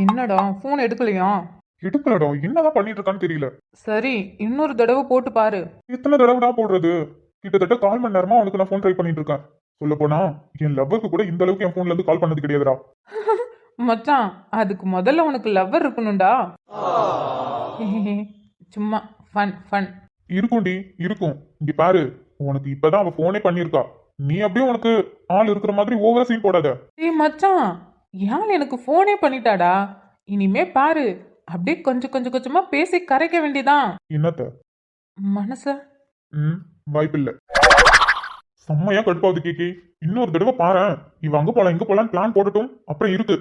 என்னடா ஃபோன் எடுக்கலையா? எடுக்கலடா, என்னதான் பண்ணிட்டு இருக்கான்னு தெரியல. சரி, இன்னொரு தடவை போட்டு பாரு. எத்தனை தடவை தான் போடுறது? கிட்டத்தட்ட 1/4 மணி நேரமா அவனுக்கு நான் ஃபோன் ட்ரை பண்ணிட்டு இருக்கேன். சொல்ல போனா என் லவ்வுக்கு கூட இந்த அளவுக்கு என் ஃபோன்ல இருந்து கால் பண்ணது கிடையாதுடா. மச்சான், அதுக்கு முதல்ல உனக்கு லவ்வர் இருக்கணும்டா. சும்மா ஃபன் ஃபன். இருக்கும்டி, இருக்கும். இங்க பாரு, உனக்கு இப்பதான் அவ ஃபோனே பண்ணிருக்கா. நீ அப்படியே உனக்கு ஆள் இருக்கிற மாதிரி ஓவர் சீன் போடாத. ஏய் மச்சான், யாழ் எனக்கு ஃபோனே பண்ணிட்டாடா. இனிமே பாரு, அப்படியே கொஞ்சம் கொஞ்சம் கொஞ்சமா பேசி கரைக்க வேண்டியதான் என்னத்த? மனச. வாய்ப்பில்லை. செம்மையா கடுப்பாவது கேக்கி. இன்னொரு தடவை பாரேன். இவ அங்க போலாம் இங்க போலாம் பிளான் போடட்டும். அப்புறம் இருக்கு.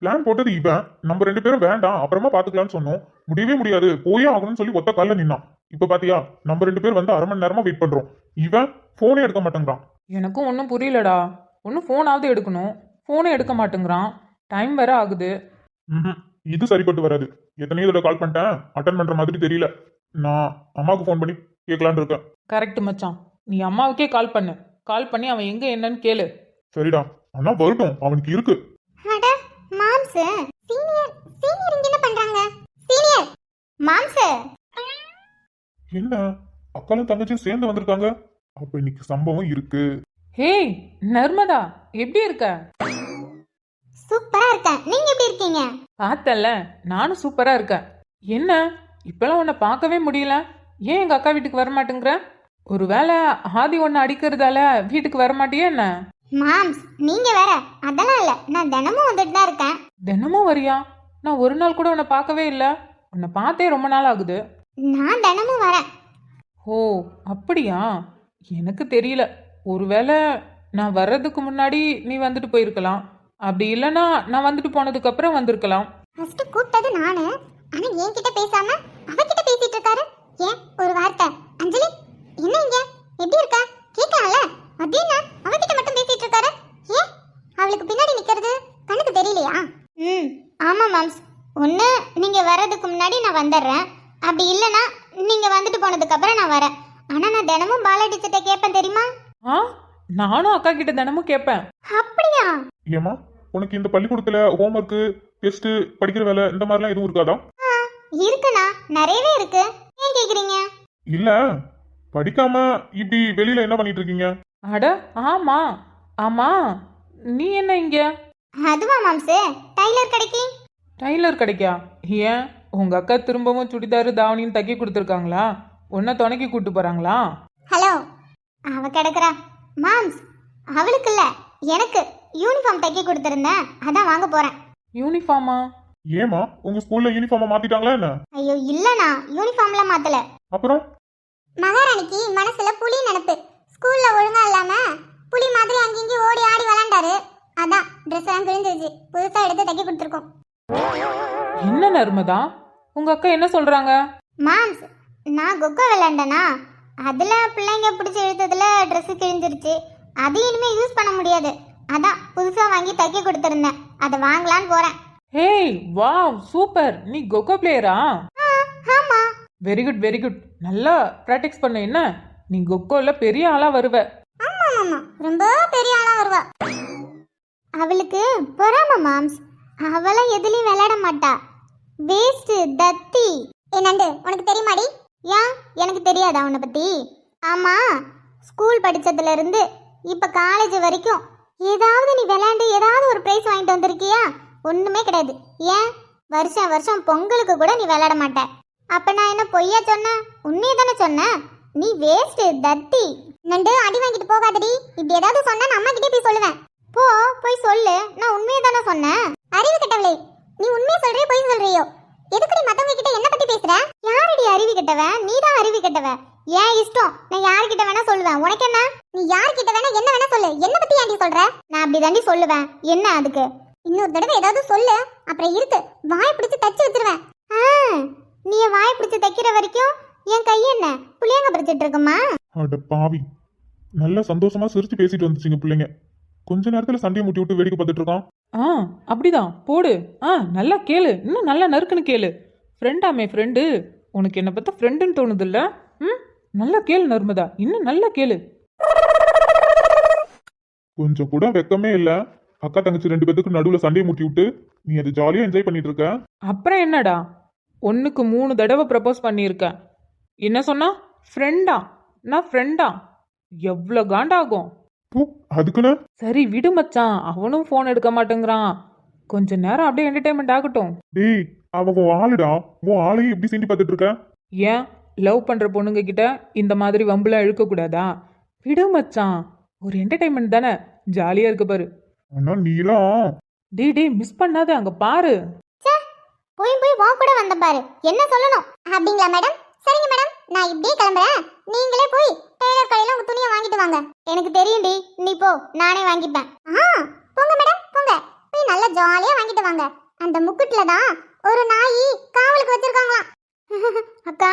பிளான் போட்டது இவன். நம்ம 2 பேரும் வேண்டாம் அப்புறமா பாத்துக்கலாம்னு சொன்னோம். முடியவே முடியாது, போயே ஆகணும்னு சொல்லி ஒத்த கால்ல நின்னான். இப்ப பாத்தியா, நம்ம 2 பேர் வந்து 1/2 மணி நேரமா வெயிட் பண்றோம். இவன் போனே எடுக்க மாட்டேங்கிறான். எனக்கும் ஒன்றும் புரியலடா. ஒன்றும் ஃபோனாவது எடுக்கணும், ஃபோனே எடுக்க மாட்டேங்கிறான். டைம் வேற ஆகுது. இது சரிப்பட்டு வராது. எத்தனையோ தடவை கால் பண்ணிட்டேன், அட்டன் பண்ற மாதிரி தெரியல. நான் அம்மாவுக்கு ஃபோன் பண்ணி கேட்கலான்னு இருக்கேன். கரெக்ட் மச்சான், நீ அம்மாவுக்கே கால் பண்ணு. கால் பண்ணி அவன் எங்க என்னன்னு கேளு. சரிடா, ஆனா வரட்டும், அவனுக்கு இருக்கு. அட மாம்ஸ், சீனியர் சீனியர் இங்க என்ன பண்றாங்க? சீனியர் மாம்ஸ், என்ன அக்காலும் தங்கச்சியும் சேர்ந்து வந்திருக்காங்க? அப்ப இன்னைக்கு சம்பவம் இருக்கு. ஹேய் நர்மதா, எப்படி இருக்க? சூப்பரா இருக்கேன். நீங்க எப்படி இருக்கீங்க? பார்த்தல, நானும் சூப்பரா இருக்கேன். என்ன இப்பெல்லாம் உன்னை பார்க்கவே முடியல? ஏன் எங்க அக்கா வீட்டுக்கு வர மாட்டேங்கிற? ஒருவேளை ஆதி ஒன்னு அடிக்கிறதால வீட்டுக்கு வர மாட்டியே என்ன? மாம்ஸ், நீங்க வேற. அதெல்லாம் இல்ல, நான் தினமும் வந்துட்டு தான் இருக்கேன். தினமும் வரியா? நான் ஒரு நாள் கூட உன்னை பார்க்கவே இல்லை. உன்னை பார்த்தே ரொம்ப நாள் ஆகுது. நான் தினமும் வரேன். ஓ அப்படியா? எனக்கு தெரியல. ஒருவேளை நான் வர்றதுக்கு முன்னாடி நீ வந்துட்டு போயிருக்கலாம். அப்படி இல்லைன்னா நான் வந்துட்டு போனதுக்கு அப்புறம் வந்திருக்கலாம். ஃபர்ஸ்ட் கூப்பிட்டது நானு, ஆனா என்கிட்ட பேசாம அவகிட்ட பேசிட்டு இருக்காரு. ஏன் ஒரு வார்த்தை? அஞ்சலி என்ன இங்க எப்படி இருக்கா கேட்கலாம்ல. அது என்ன அவகிட்ட மட்டும் பேசிட்டு இருக்காரு? ஏன் அவளுக்கு பின்னாடி நிக்கிறது கண்ணுக்கு தெரியலையா? ஆமா மாம்ஸ், ஒண்ணு நீங்க வர்றதுக்கு முன்னாடி நான் வந்துடுறேன், அப்படி இல்லைன்னா நீங்க வந்துட்டு போனதுக்கு அப்புறம் நான் வரேன். ஆனா நான் தினமும் பாலா டீச்சர்ட்ட கேட்பேன் தெரியுமா? ஆ, நானும் அக்கா கிட்ட தினமும் கேட்பேன். அப்படியா? ஏமா, உனக்கு இந்த பள்ளிக்கூடத்துல ஹோம்ஒர்க், டெஸ்ட், படிக்கிற வேலை இந்த மாதிரிலாம் எதுவும் இருக்காதா? இருக்குண்ணா, நிறையவே இருக்கு. ஏன் கேக்குறீங்க? இல்ல, படிக்காம இப்படி வெளியில என்ன பண்ணிட்டு இருக்கீங்க? அட ஆமா ஆமா, நீ என்ன இங்க? அதுவா மாம்சே, டைலர் கடைக்கு. டைலர் கிடைக்கா? ஏன் உங்க அக்கா திரும்பவும் சுடிதாரு தாவணின்னு தைக்க கொடுத்துருக்காங்களா? உன்னை துணைக்கி கூட்டு போறாங்களா? ஹலோ, அவ கிடக்குறா. மாம்ஸ், அவளுக்கு இல்ல எனக்கு யூனிஃபார்ம் தைக்க கொடுத்துருந்தேன், அதான் வாங்க போறேன். யூனிஃபார்மா? ஏமா, உங்க ஸ்கூல்ல யூனிஃபார்ம் மாத்திட்டாங்களா என்ன? ஐயோ இல்லண்ணா, யூனிஃபார்ம்ல மாத்தல. அப்புறம் மகாராணிக்கு மனசுல புலி நினைப்பு. ஸ்கூல்ல ஒழுங்கா இல்லாம புலி மாதிரி அங்கிங்க ஓடி ஆடி விளையாண்டாரு, அதான் ட்ரெஸ் எல்லாம் கிழிஞ்சிருச்சு, புதுசா எடுத்து தைக்க கொடுத்துருக்கோம். என்ன நர்மதா, உங்க அக்கா என்ன சொல்றாங்க? மாம்ஸ், நான் கொக்கோ விளையாண்டனா, அதுல பிள்ளைங்க பிடிச்சி இழுத்ததுல ட்ரெஸ் கிழிஞ்சிருச்சு, அது இனிமே யூஸ் பண்ண முடியாது, அதான் புதுசா வாங்கி தைக்க கொடுத்துருந்தேன், அதை வாங்கலான்னு போறேன். ஹேய் வாவ் சூப்பர், நீ கொக்கோ பிளேயரா? ஆமா. வெரி குட் வெரி குட், நல்லா பிராக்டிஸ் பண்ண. என்ன நீ கொக்கோல பெரிய ஆளா வருவ. ஆமா ஆமா, ரொம்ப பெரிய ஆளா வருவா. அவளுக்கு பொறாம மாம்ஸ், அவள எதுலயும் விளையாட மாட்டா. வேஸ்ட் தத்தி. என்னண்டு உனக்கு தெரியுமாடி? ஏன் எனக்கு தெரியாதா உன்னை பத்தி? ஆமா, ஸ்கூல் படிச்சதுல இருந்து இப்ப காலேஜ் வரைக்கும் ஏதாவது நீ விளையாண்டு ஏதாவது ஒரு பிரைஸ் வாங்கிட்டு வந்திருக்கியா? ஒண்ணுமே கிடையாது. ஏன் வருஷம் வருஷம் பொங்கலுக்கு கூட நீ விளையாட மாட்ட. அப்ப நான் என்ன பொய்யா சொன்னேன்? உண்மையை தானே சொன்னேன். நீ வேஸ்ட் தத்தி. நண்டு அடி வாங்கிட்டு போகாதடி. இப்படி ஏதாவது சொன்னா நான் அம்மா கிட்டே போய் சொல்லுவேன். போ போய் சொல்லு, நான் உண்மையை தானே சொன்னேன். அறிவு கெட்டவளே, நீ உண்மையை சொல்றியோ பொய் சொல்றியோ? எதுக்கு நீ மத்தவங்க கிட்ட என்ன பத்தி பேசுற? யாரடி அறிவு கெட்டவன்? நீ தான் அறிவு கெட்டவன். ஏன் இஷ்டம், நான் யார்கிட்ட வேணா சொல்லுவேன். உனக்கு என்ன? நீ யார்கிட்ட வேணா என்ன வேணா சொல்லு, என்ன பத்தி ஏன்டி சொல்ற? நான் அப்படி தாண்டி சொல்லுவேன். என்ன அதுக்கு? இன்னொரு தடவை ஏதாவது சொல்லு, அப்புறம் இருக்கு வாய் பிடிச்சு தச்சு வச்சிருவேன். நீ வாய் பிடிச்சு தைக்கிற வரைக்கும் என் கை என்ன புளியங்க பறிச்சிட்டு இருக்குமா? அட பாவி, நல்ல சந்தோஷமா சிரிச்சு பேசிட்டு வந்துச்சுங்க பிள்ளைங்க. கொஞ்ச நேரத்துல சண்டையை முட்டி விட்டு வேடிக்கை பார்த்துட்டு இருக்கான். அப்படிதான் போடு. நல்லா கேளு, இன்னும் நல்லா நறுக்குன்னு கேளு. ஃப்ரெண்டாமே ஃப்ரெண்டு, உனக்கு என்ன பார்த்தா ஃப்ரெண்டுன்னு தோணுது இல்ல? நல்லா கேளு நர்மதா, இன்னும் நல்லா கேளு. கொஞ்சம் கூட வெக்கமே இல்ல. அக்கா தங்கச்சி 2 பேத்துக்கு நடுவுல சண்டையை மூட்டி விட்டு நீ அதை ஜாலியா என்ஜாய் பண்ணிட்டு இருக்க. அப்புறம் என்னடா, ஒன்றுக்கு 3 தடவை ப்ரப்போஸ் பண்ணியிருக்கேன். என்ன சொன்னா? ஃப்ரெண்டா? நான் ஃப்ரெண்டா? எவ்வளோ காண்டாகும். பூ, அதுக்குன்னு சரி விடு மச்சான், அவனும் ஃபோன் எடுக்க மாட்டேங்கிறான். கொஞ்ச நேரம் அப்படியே என்டர்டைன்மெண்ட் ஆகட்டும். டேய், அவன் உன் ஆளுடா. உன் ஆளையும் எப்படி சீண்டி பார்த்துட்டு இருக்க? ஏன் லவ் பண்ற பொண்ணுங்க கிட்ட இந்த மாதிரி வம்புலாம் இழுக்க கூடாதா? விடு மச்சான், ஒரு என்டர்டைன்மெண்ட் தானே, ஜாலியா இருக்கு பாரு. ஆனா நீலாம் டேய் மிஸ் பண்ணாத, அங்க பாரு. போய் போய் வா கூட வந்த பாரு, என்ன சொல்லணும் அப்படிங்களா மேடம்? சரிங்க மேடம், நான் இப்படியே கிளம்புறேன். நீங்களே போய் டெய்லர் கடையில உங்க துணியை வாங்கிட்டு வாங்க. எனக்கு தெரியும்டி, நீ போ, நானே வாங்கிப்பேன். போங்க மேடம், போங்க, போய் நல்லா ஜாலியா வாங்கிட்டு வாங்க. அந்த முக்குட்ல தான் ஒரு நாய் காவலுக்கு வச்சிருக்காங்களாம். அக்கா,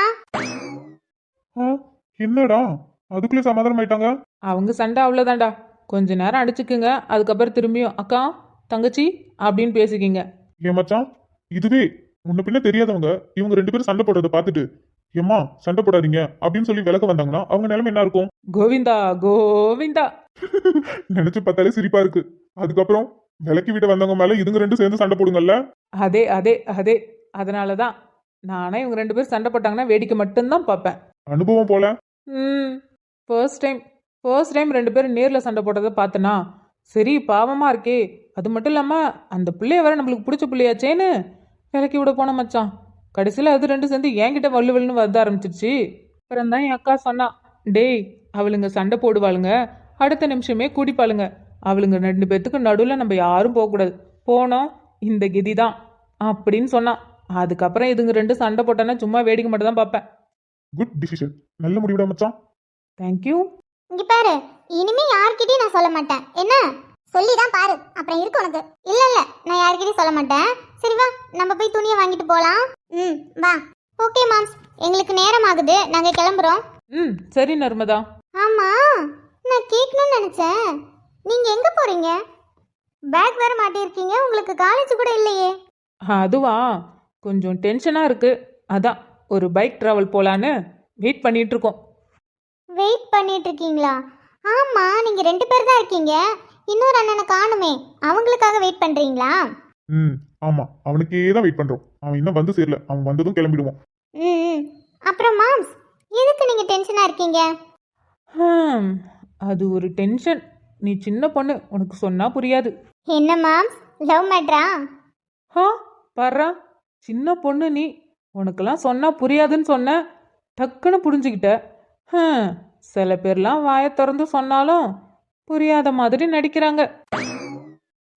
ஆ, என்னடா அதுக்குள்ளே சமாதானம் ஆயிட்டாங்க? அவங்க சண்டை அவ்வளோதான்டா. கொஞ்ச நேரம் அடிச்சுக்குங்க, அதுக்கப்புறம் திரும்பியும் அக்கா தங்கச்சி அப்படின்னு பேசிக்கிங்க. ஏன் மச்சான், இதுவே முன்ன பின்ன தெரியாதவங்க இவங்க 2 பேரும் சண்டை போடுறத பார்த்துட்டு ஏம்மா சண்டை போடாதீங்க அப்படின்னு சொல்லி விளக்க வந்தாங்கன்னா அவங்க நிலைமை என்ன இருக்கும்? கோவிந்தா கோவிந்தா. நினைச்சு பார்த்தாலே சிரிப்பா இருக்கு. அதுக்கப்புறம் விலக்கி விட்டு வந்தவங்க மேல இதுங்க 2 சேர்ந்து சண்டை போடுங்கல்ல. அதே அதே அதே அதனால தான் நானே இவங்க 2 பேரும் சண்டை போட்டாங்கன்னா வேடிக்கை மட்டும்தான் பார்ப்பேன். அனுபவம் போல. ஃபர்ஸ்ட் டைம் 2 பேரும் நேரில் சண்டை போட்டதை பார்த்தனா சரி பாவமாக இருக்கே. அது மட்டும் இல்லாமல் அந்த பிள்ளைய வேற நம்மளுக்கு பிடிச்ச பிள்ளையாச்சேன்னு விலக்கி விட போன மச்சான். கடைசியில் அது 2 சேர்ந்து என்கிட்ட வள்ளுவல்னு வந்து ஆரம்பிச்சிருச்சு. அப்புறம் தான் என் அக்கா சொன்னா, டேய் அவளுங்க சண்டை போடுவாளுங்க, அடுத்த நிமிஷமே கூடிப்பாளுங்க. அவளுங்க 2 பேர்த்துக்கு நடுவில் நம்ம யாரும் போகக்கூடாது, போனோம் இந்த கதி தான் அப்படின்னு சொன்னான். அதுக்கப்புறம் இதுங்க 2 சண்டை போட்டானா சும்மா வேடிக்கை மட்டும் தான் பார்ப்பேன். குட் டிசிஷன், நல்ல முடிவுடா மச்சான். தேங்க்யூ. இங்க பாரு, இனிமே யார்கிட்டயும் நான் சொல்ல மாட்டேன். என்ன சொல்லிதான் பாரு, அப்புறம் இருக்கு உனக்கு. இல்ல இல்ல, நான் யார்கிட்டயும் சொல்ல மாட்டேன். சரி வா, நம்ம போய் துணியை வாங்கிட்டு போலாம். வா. ஓகே மாம்ஸ், எங்களுக்கு நேரம் ஆகுது, நாங்க கிளம்புறோம். சரி நர்மதா. ஆமா, நான் கேட்கணும்னு நினைச்சேன், நீங்க எங்க போறீங்க? பேக் வேற மாட்டிருக்கீங்க, உங்களுக்கு காலேஜ் கூட இல்லையே. அதுவா, கொஞ்சம் டென்ஷனாக இருக்கு, அதான் ஒரு பைக் ட்ராவல் போகலான்னு வெயிட் பண்ணிட்டு இருக்கோம். வெயிட் பண்ணிட்டு இருக்கீங்களா? ஆமா, நீங்க 2 பேர் தான் இருக்கீங்க, இன்னொரு அண்ணனை காணுமே, அவங்களுக்காக வெயிட் பண்றீங்களா? ஆமா, அவனுக்கே தான் வெயிட் பண்றோம். அவன் இன்னும் வந்து சேரல, அவன் வந்ததும் கிளம்பிடுவோம். அப்புறம் மாம்ஸ், எதுக்கு நீங்க டென்ஷனா இருக்கீங்க? அது ஒரு டென்ஷன். நீ சின்ன பொண்ணு, உனக்கு சொன்னா புரியாது. என்ன மாம்ஸ், லவ் மேட்ரா? பாரா, சின்ன பொண்ணு நீ, உனக்கெல்லாம் சொன்னா புரியாதுன்னு சொன்ன, டக்குன்னு புரிஞ்சுக்கிட்ட. சில பேர்லாம் வாயை திறந்து சொன்னாலும் புரியாத மாதிரி நடிக்கிறாங்க.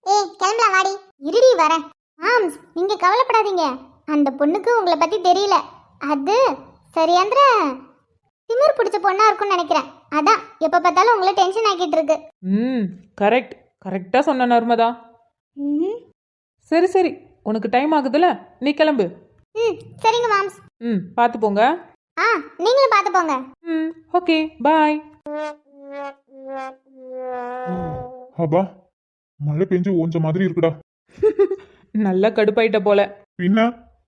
ஏய் கிளம்பலாம் வாடி. இருடி வரேன். மாம்ஸ், நீங்க கவலைப்படாதீங்க, அந்த பொண்ணுக்கு உங்களை பத்தி தெரியல. அது சரியாந்திர திமிர் பிடிச்ச பொண்ணா இருக்கும்னு நினைக்கிறேன். அதான் எப்ப பார்த்தாலும் உங்களை டென்ஷன் ஆக்கிட்டு இருக்கு. கரெக்டா சொன்ன நர்மதா. சரி சரி, உனக்கு டைம் ஆகுதுல, நீ கிளம்பு. சரிங்க மாம்ஸ். பார்த்து போங்க. நீங்களும் பார்த்து போங்க. Okay bye. அப்பா, மழை பெஞ்சு ஓஞ்ச மாதிரி இருக்குடா. நல்லா கடுப்பாயிட்ட போல. பின்ன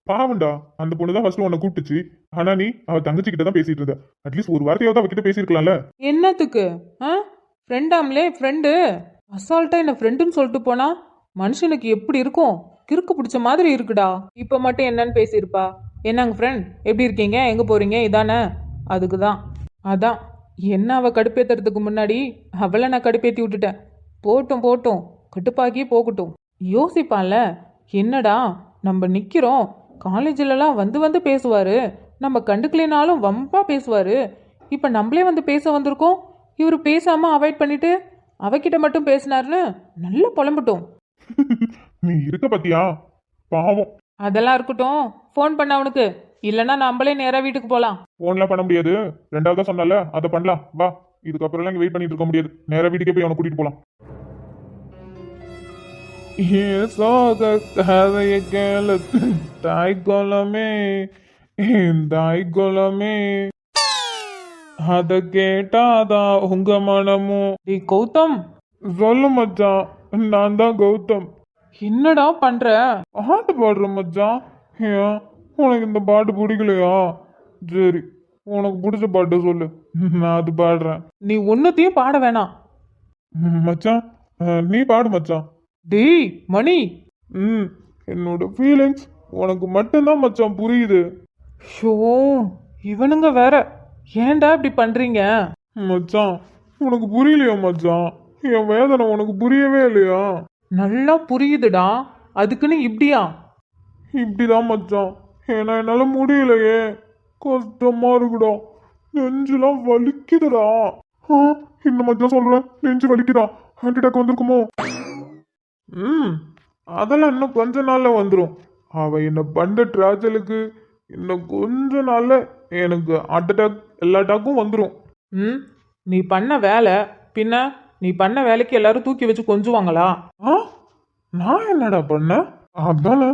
பாவண்டா, அந்த பொண்ணு தான் ஃபர்ஸ்ட் உன்னை கூப்பிட்டுச்சு. ஆனா நீ அவ தங்கச்சி கிட்ட தான் பேசிட்டு இருந்த. அட்லீஸ்ட் ஒரு வார்த்தையாவது அவகிட்ட பேசியிருக்கலாம்ல. என்னத்துக்கு? ஃப்ரெண்டாம்லே, ஃப்ரெண்டு அசால்ட்டா என்ன ஃப்ரெண்டுன்னு சொல்லிட்டு போனா மனுஷனுக்கு எப்படி இருக்கும்? கிறுக்கு பிடிச்ச மாதிரி இருக்குடா. இப்ப மட்டும் என்னன்னு பேசியிருப்பா. என்னங்க ஃப்ரெண்ட், எப்படி இருக்கீங்க, எங்க போறீங்க, இதானே? அதுக்கு தான். அதான் என்ன, அவ கடுப்பேத்துறதுக்கு முன்னாடி அவளை நான் கடுப்பேத்தி விட்டுட்டேன். போட்டும் போட்டும், கடுப்பாக்கி போகட்டும். யோசிப்பான்ல, என்னடா நம்ம நிக்கிறோம், காலேஜிலலாம் வந்து வந்து பேசுவாரு, நம்ம கண்டுக்கலினாலும் வம்பா பேசுவாரு. இப்ப நம்மளே வந்து பேச வந்திருக்கோம், இவரு பேசாம அவாய்ட் பண்ணிட்டு அவகிட்ட மட்டும் பேசினாருன்னு நல்லா புலம்பட்டும். நீ இருக்க பத்தியா, பாவம். அதெல்லாம் இருக்கட்டும், ஃபோன் பண்ண அவனுக்கு, இல்லைன்னா நம்மளே நேராக வீட்டுக்கு போகலாம். ஃபோன்லாம் பண்ண முடியாது, 2ஆவதா சொன்னால அதை பண்ணலாம். வா, இதுக்கப்புறம் இங்கே வெயிட் பண்ணிட்டு இருக்க முடியாது, நேராக வீட்டுக்கே போய் அவனை கூட்டிட்டு போலாம். கதைய கேளு தாய் குலமே, தாய் குலமே, அத கேட்டாதா உங்க மனமும். கௌதம், சொல்லு மச்சான், நான் தான் கௌதம். என்னடா பண்ற? பாட்டு பாடுற மச்சான். ஏன் உனக்கு இந்த பாட்டு பிடிக்கலையா? சரி, உனக்கு பிடிச்ச பாட்டு சொல்லு, நான் அது பாடுறேன். நீ ஒன்னத்தையும் பாட வேணாம் மச்சான். நீ பாடு மச்சான். டேய் மணி. என்னோட ஃபீலிங்ஸ் உனக்கு மட்டும்தான் மச்சான் புரியுது. ஷோ, இவனுங்க வேற ஏன்டா இப்படி பண்றீங்க? மச்சான் உனக்கு புரியலையா மச்சான்? என் வேதனை உனக்கு புரியவே இல்லையா? நல்லா புரியுதுடா, அதுக்குன்னு இப்படியா? இப்படிதான் மச்சான். ஏன்னா என்னால முடியலையே, கஷ்டமா இருக்குடா, நெஞ்சுலாம் வலிக்குதுடா. இந்த மச்சான் சொல்றேன், நெஞ்சு வலிக்குதா? ஹார்ட் அட்டாக் வந்திருக்குமோ? அதெல்லாம் இன்னும் கொஞ்ச நாள்ல வந்துடும். அவ என்ன பண்ண ட்ராஜலுக்கு இன்னும் கொஞ்ச நாள்ல எனக்கு ஹார்ட் அட்டாக் எல்லா அட்டாக்கும் வந்துடும். நீ பண்ண வேலை பின்ன, நீ பண்ண வேலைக்கு எல்லாரும் தூக்கி வச்சு கொஞ்சுவாங்களா? நான் என்னடா பண்ணேன்? அதான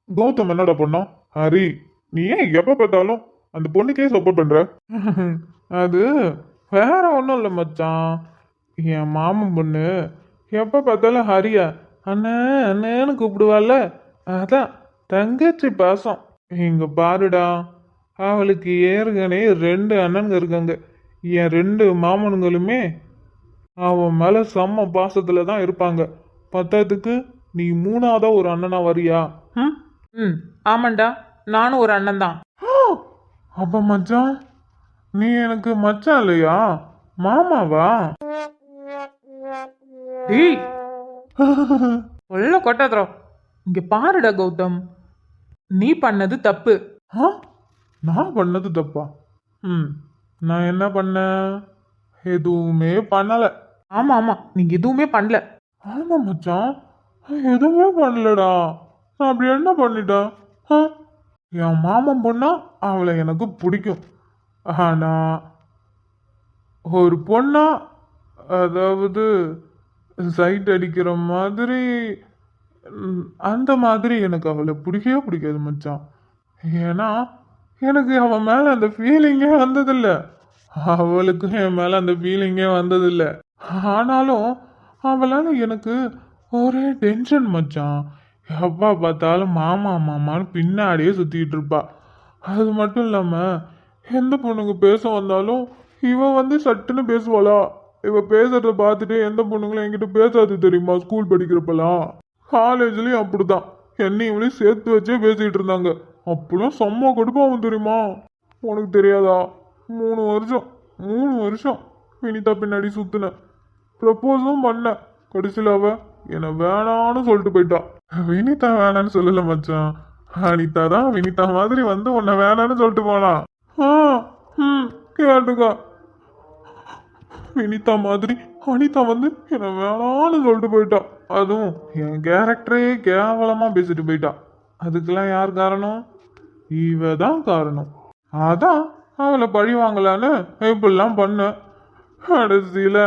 கௌதம் என்னடா பண்ணா? ஹரி, நீ ஏன் எப்ப பார்த்தாலும் அந்த பொண்ணுக்கே சப்போர்ட் பண்ற? அது வேற ஒன்றும் இல்லை மச்சான். என் மாமன் பொண்ணு எப்ப பார்த்தாலும் ஹரியா அண்ணே அண்ணேன்னு கூப்பிடுவாள்ல, அதான் தங்கச்சி பாசம். இங்க பாருடா, அவளுக்கு ஏற்கனவே 2 அண்ணனுங்க இருக்காங்க. என் 2 மாமனுங்களுமே அவன் மேல செம்ம பாசத்துல தான் இருப்பாங்க. பத்தாததுக்கு நீ 3ஆவதா ஒரு அண்ணனா வரியா? ஆமாண்டா, நானும் ஒரு அண்ணன் தான். அப்ப மச்சான் நீ எனக்கு மச்சான் இல்லையா, மாமாவா? டேய் உள்ள கொட்டாதரம். இங்க பாருடா கௌதம், நீ பண்ணது தப்பு. நான் பண்ணது தப்பா? நான் என்ன பண்ணேன்? எதுவுமே பண்ணல. ஆமா ஆமா, நீங்க எதுவுமே பண்ணல. ஆமா மச்சான், எதுவுமே பண்ணலடா. நான் அப்படி என்ன பண்ணிட்டேன்? என் மாமன் பொண்ணா அவளை எனக்கு பிடிக்கும். ஆனா ஒரு பொண்ணா, அதாவது சைட் அடிக்கிற மாதிரி, அந்த மாதிரி எனக்கு அவளை பிடிக்கவே பிடிக்காது மச்சான். ஏன்னா எனக்கு அவன் மேல அந்த ஃபீலிங்கே வந்ததில்ல, அவளுக்கு என் மேல அந்த ஃபீலிங்கே வந்ததில்ல. ஆனாலும் அவளால எனக்கு ஒரே டென்ஷன் மச்சான். எப்பா பார்த்தாலும் மாமா மாமான்னு பின்னாடியே சுத்திட்டு இருப்பா. அது மட்டும் இல்லாம எந்த பொண்ணுங்க பேச வந்தாலும் இவ வந்து சட்டுன்னு பேசுவாளா? இவ பேசுறத பார்த்துட்டு எந்த பொண்ணுங்களும் என்கிட்ட பேசாது தெரியுமா? ஸ்கூல் படிக்கிறப்பெல்லாம், காலேஜ்லயும் அப்படிதான். என்னையும் இவளையும் சேர்த்து வச்சே பேசிட்டு இருந்தாங்க. அப்பெல்லாம் செம்ம கடுப்பாகும் தெரியுமா? உனக்கு தெரியாதா? 3 வருஷம் வினிதா பின்னாடி சுத்தினேன், ப்ரப்போஸும் பண்ணேன். கடைசியில் அவ என்னை வேணான்னு சொல்லிட்டு போயிட்டா. வினிதா வேணான்னு சொல்லல மச்சான், அனிதா தான் வினிதா மாதிரி வந்து உன்னை வேணான்னு சொல்லிட்டு போனா. கேட்டுக்கா, வினிதா மாதிரி அனிதா வந்து என்னை வேணான்னு சொல்லிட்டு போயிட்டா. அதுவும் என் கேரக்டரே கேவலமா பேசிட்டு போயிட்டா. அதுக்கெல்லாம் யார் காரணம்? இவ தான் காரணம். அதான் அவளை பழி வாங்கலான்னு இப்படிலாம் பண்ண. கடைசியில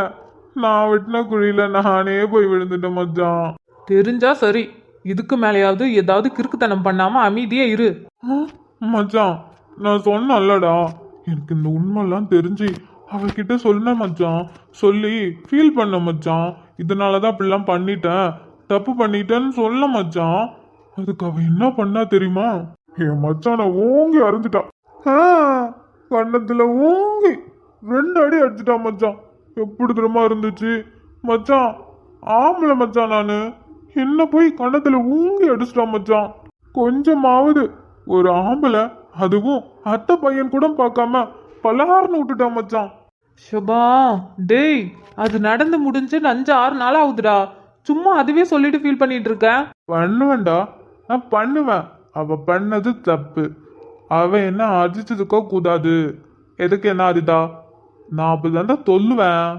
நான் வெட்டின குழியில நானே போய் விழுந்துட்டேன் மச்சான். தெரிஞ்சா சரி, இதுக்கு மேலேயாவது ஏதாவது கிறுக்குத்தனம் பண்ணாம அமைதியே இரு. மச்சான் நான் சொன்னல்லடா, எனக்கு இந்த உண்மைலாம் தெரிஞ்சு அவகிட்ட சொன்னேன் மச்சான். சொல்லி ஃபீல் பண்ண மச்சான். இதனாலதான் அப்படிலாம் பண்ணிட்டேன், தப்பு பண்ணிட்டேன்னு சொல்ல மச்சான். அதுக்கு அவ என்ன பண்ணா தெரியுமா? என் மச்சான ஓங்கி அரைஞ்சிட்டா. கண்ணத்துல ஓங்கி 2 அடி அடிச்சிட்டா மச்சான். எப்படி தெரியுமா இருந்துச்சு மச்சான்? ஆம்பளை மச்சான் நானு, என்ன போய் கண்ணத்துல ஊங்கி அடிச்சிட்டா மச்சான். கொஞ்சமாவது ஒரு ஆம்பளை, அதுவும் அத்தை பையன் கூட பார்க்காம பலகாரன்னு விட்டுட்டான் மச்சான். ஷபா, டேய் அது நடந்து முடிஞ்சு 5-6 நாள் ஆகுதுடா. சும்மா அதுவே சொல்லிட்டு ஃபீல் பண்ணிட்டு இருக்க. பண்ணுவேன்டா, நான் பண்ணுவேன். அவ பண்ணது தப்பு. அவ என்ன அடிச்சதுக்கோ கூடாது. எதுக்கு என்ன அதுதா? நான் அப்படிதான் சொல்லுவேன்.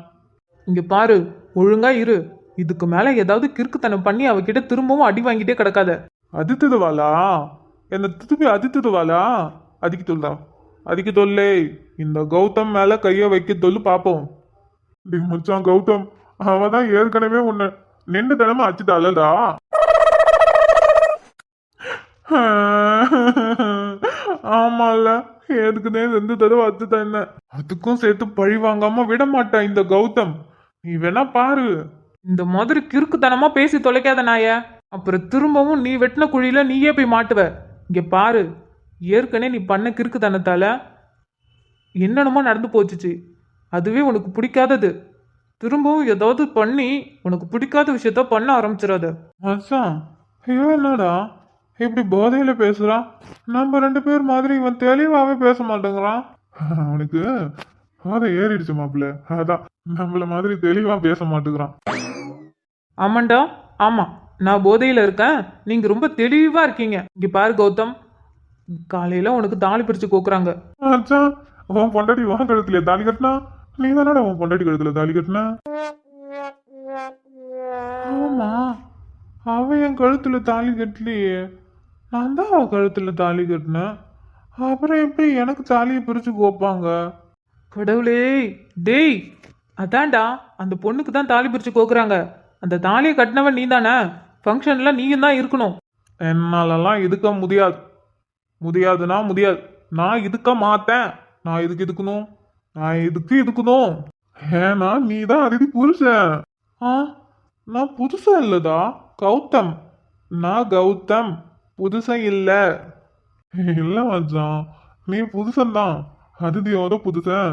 இங்க பாரு, ஒழுங்கா இரு. இதுக்கு மேல ஏதாவது கிறுக்குத்தனம் பண்ணி அவகிட்ட திரும்பவும் அடி வாங்கிட்டே கிடக்காத. அதித்துதுவாளா? என்ன திருப்பி அதித்துதுவாளா? அதுக்கு சொல்லா, அதுக்கு தொல்லே. இந்த கௌதம் மேல கைய வைக்க சொல்லு பாப்போம். மச்சான் கௌதம் அவதான் ஏற்கனவே உன்னை நின்று தினமும் அச்சுட்டாளடா. ஆமால, எதுக்குதான் 2 தடவை அச்சுட்டா என்ன? அதுக்கும் சேர்த்து பழி வாங்காம விட மாட்டான் இந்த கௌதம். நீ வேணா பாரு. இந்த மாதிரி கிறுக்குத்தனமா பேசி தொலைக்காத நாய. அப்புறம் திரும்பவும் நீ வெட்டின குழியில நீயே போய் மாட்டுவ. இங்க பாரு, ஏற்கனவே நீ பண்ண கிறுக்குத்தனத்தால என்னென்னமோ நடந்து போச்சுச்சு. அதுவே உனக்கு பிடிக்காதது. திரும்பவும் ஏதாவது பண்ணி உனக்கு பிடிக்காத விஷயத்த பண்ண ஆரம்பிச்சிடாத. மச்சான் இவன் என்னடா இப்படி போதையில பேசுறான்? நம்ம 2 பேர் மாதிரி இவன் தெளிவாவே பேச மாட்டேங்கிறான். அவனுக்கு போதை ஏறிடுச்சு மாப்பிள்ள, அதான் நம்மள மாதிரி தெளிவா பேச மாட்டேங்கிறான். ஆமாண்டா, ஆமா, நான் போதையில இருக்கேன், நீங்க ரொம்ப தெளிவா இருக்கீங்க. இங்க பாரு கௌதம், காலையில உனக்கு தாலி பிரிச்சு கோக்குறாங்க. மச்சான் உன் பொண்டாட்டி உன் கழுத்துல தாலி கட்டினா, நீ தானடா உன் பொண்டாட்டி கழுத்துல தாலி கட்டின? ஆமா, அவன் என் கழுத்துல தாலி கட்டலையே, நான் தான் அவன் கழுத்துல தாலி கட்டினேன். அப்புறம் எப்படி எனக்கு தாலியை பிரிச்சு கோப்பாங்க? கடவுளே, டேய், அதான்டா அந்த பொண்ணுக்கு தான் தாலி பிரிச்சு கோக்குறாங்க. அந்த தாலியை கட்டினவன் நீ தானே, ஃபங்க்ஷன்ல நீயும் தான் இருக்கணும். என்னாலலாம் இதுக்க முடியாது. முடியாதுன்னா முடியாது. நான் இதுக்க மாட்டேன். நான் இதுக்கு இதுக்கணும், நான் இதுக்கு இதுக்கணும். ஏன்னா நீ தான் அதிதி புருஷன். ஆ, நான் புதுசா இல்லதா கௌதம், நான் கௌதம் புதுசன் இல்ல. இல்ல மச்சான், நீ புதுசன் தான். அதிதியோட புதுசன்,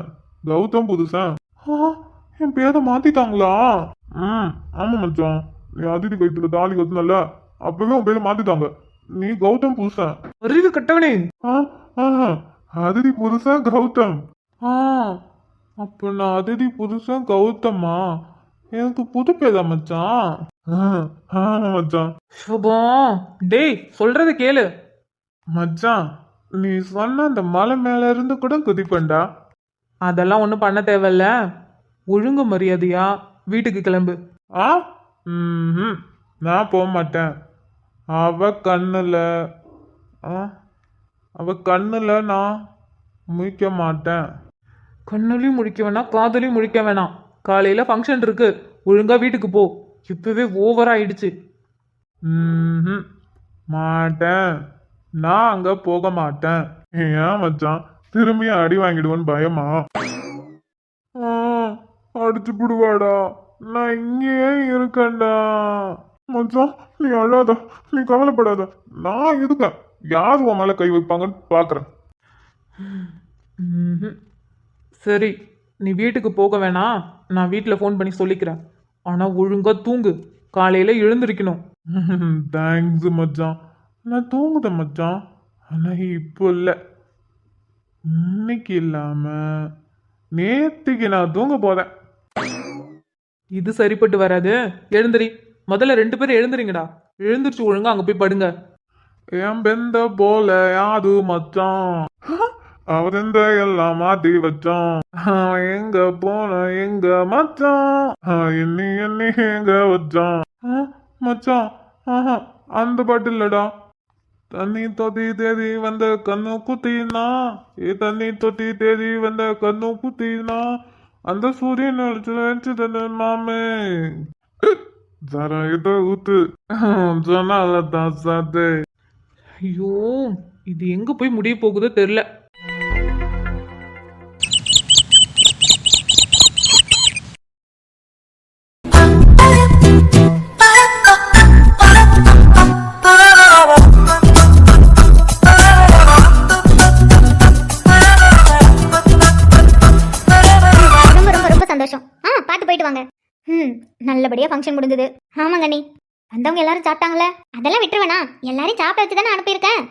கௌதம் புதுசன். ஆ, என் பேரை மாத்திட்டாங்களா? ஆமா மச்சான், நீ அதிதி கழுத்துல தாலி கத்துனல, அப்பவே உன் பேரை மாத்திட்டாங்க. நீ கௌதம் புதுசன். அறிவு கட்டவனே. ஆ, ஆ, அதிதி புதுசன் கௌதம். ஆ, அப்ப நான் அதிதி புதுசன் கௌதமா? எனக்கு புது பேரா மச்சான்? ஆமா மச்சான். சுபா, டேய் சொல்றத கேளு. மச்சான் நீ சொன்ன அந்த மலை மேல இருந்து கூட குதிப்பண்டா. அதெல்லாம் ஒன்றும் பண்ண தேவையில்ல. ஒழுங்கு மரியாதையா வீட்டுக்கு கிளம்பு. ஆ, நான் போக மாட்டேன். அவ கண்ணுல ஆ, அவ கண்ணுல நான் முழிக்க மாட்டேன். கண்ணுலையும் முழிக்க வேணாம், காதலையும் முழிக்க வேணாம். காலையில ஃபங்க்ஷன் இருக்கு, ஒழுங்கா வீட்டுக்கு போ. இப்பவே ஓவர் ஆயிடுச்சு. மாட்டேன், நான் அங்க போக மாட்டேன். ஏன் மச்சான், திரும்பியும் அடி வாங்கிடுவோன்னு பயமா? அடிச்சு புடுவாடா, நான் இங்கேயே இருக்கேன்டா. மச்சான் நீ அழாத, நீ கவலைப்படாத, நான் இருக்கேன். யார் உன் மேல கை வைப்பாங்கன்னு பாக்குறேன். ம்ஹும். சரி, நீ வீட்டுக்கு போக வேணாம், நான் வீட்டில் ஃபோன் பண்ணி சொல்லிக்கிறேன். ஆனால் ஒழுங்கா தூங்கு, காலையில் எழுந்திருக்கணும். தேங்க்ஸ் மச்சான், நான் தூங்குதேன் மச்சான். ஆனா இப்போ இல்லை, இன்னைக்கு இல்லாம நேத்திக்கு நான் தூங்க போதேன். இது சரிப்பட்டு வராது. எழுந்திரி, முதல்ல 2 பேரும் எழுந்துறீங்கடா. எழுந்திரிச்சு ஒழுங்கா அங்கே போய் படுங்க. என் பெந்த போல யாது மச்சான், அவரெந்த எல்லாம் மாத்தி வச்சான். எங்க போன எங்க மச்சான், எண்ணி எண்ணி எங்க வச்சான். மச்சான் அந்த பாட்டு இல்லடா. தண்ணி தொட்டி தேதி வந்த கண்ணு குத்தினா, தண்ணி தொட்டி தேதி வந்த கண்ணு குத்தினா, அந்த சூரியன் வச்சு மாமே ஜர இத ஊத்து ஜனால தான் சாத்தே. ஐயோ, இது எங்கே போய் முடிய போகுதோ தெரில. நல்லபடியா ஃபங்க்ஷன் முடிஞ்சது. ஆமாங்க நீ வந்தவங்க எல்லாரும் சாப்பிட்டாங்களே, அதெல்லாம் விட்டுருவேனா? எல்லாரையும் சாப்பிட வச்சு தானே அனுப்பியிருக்கேன்.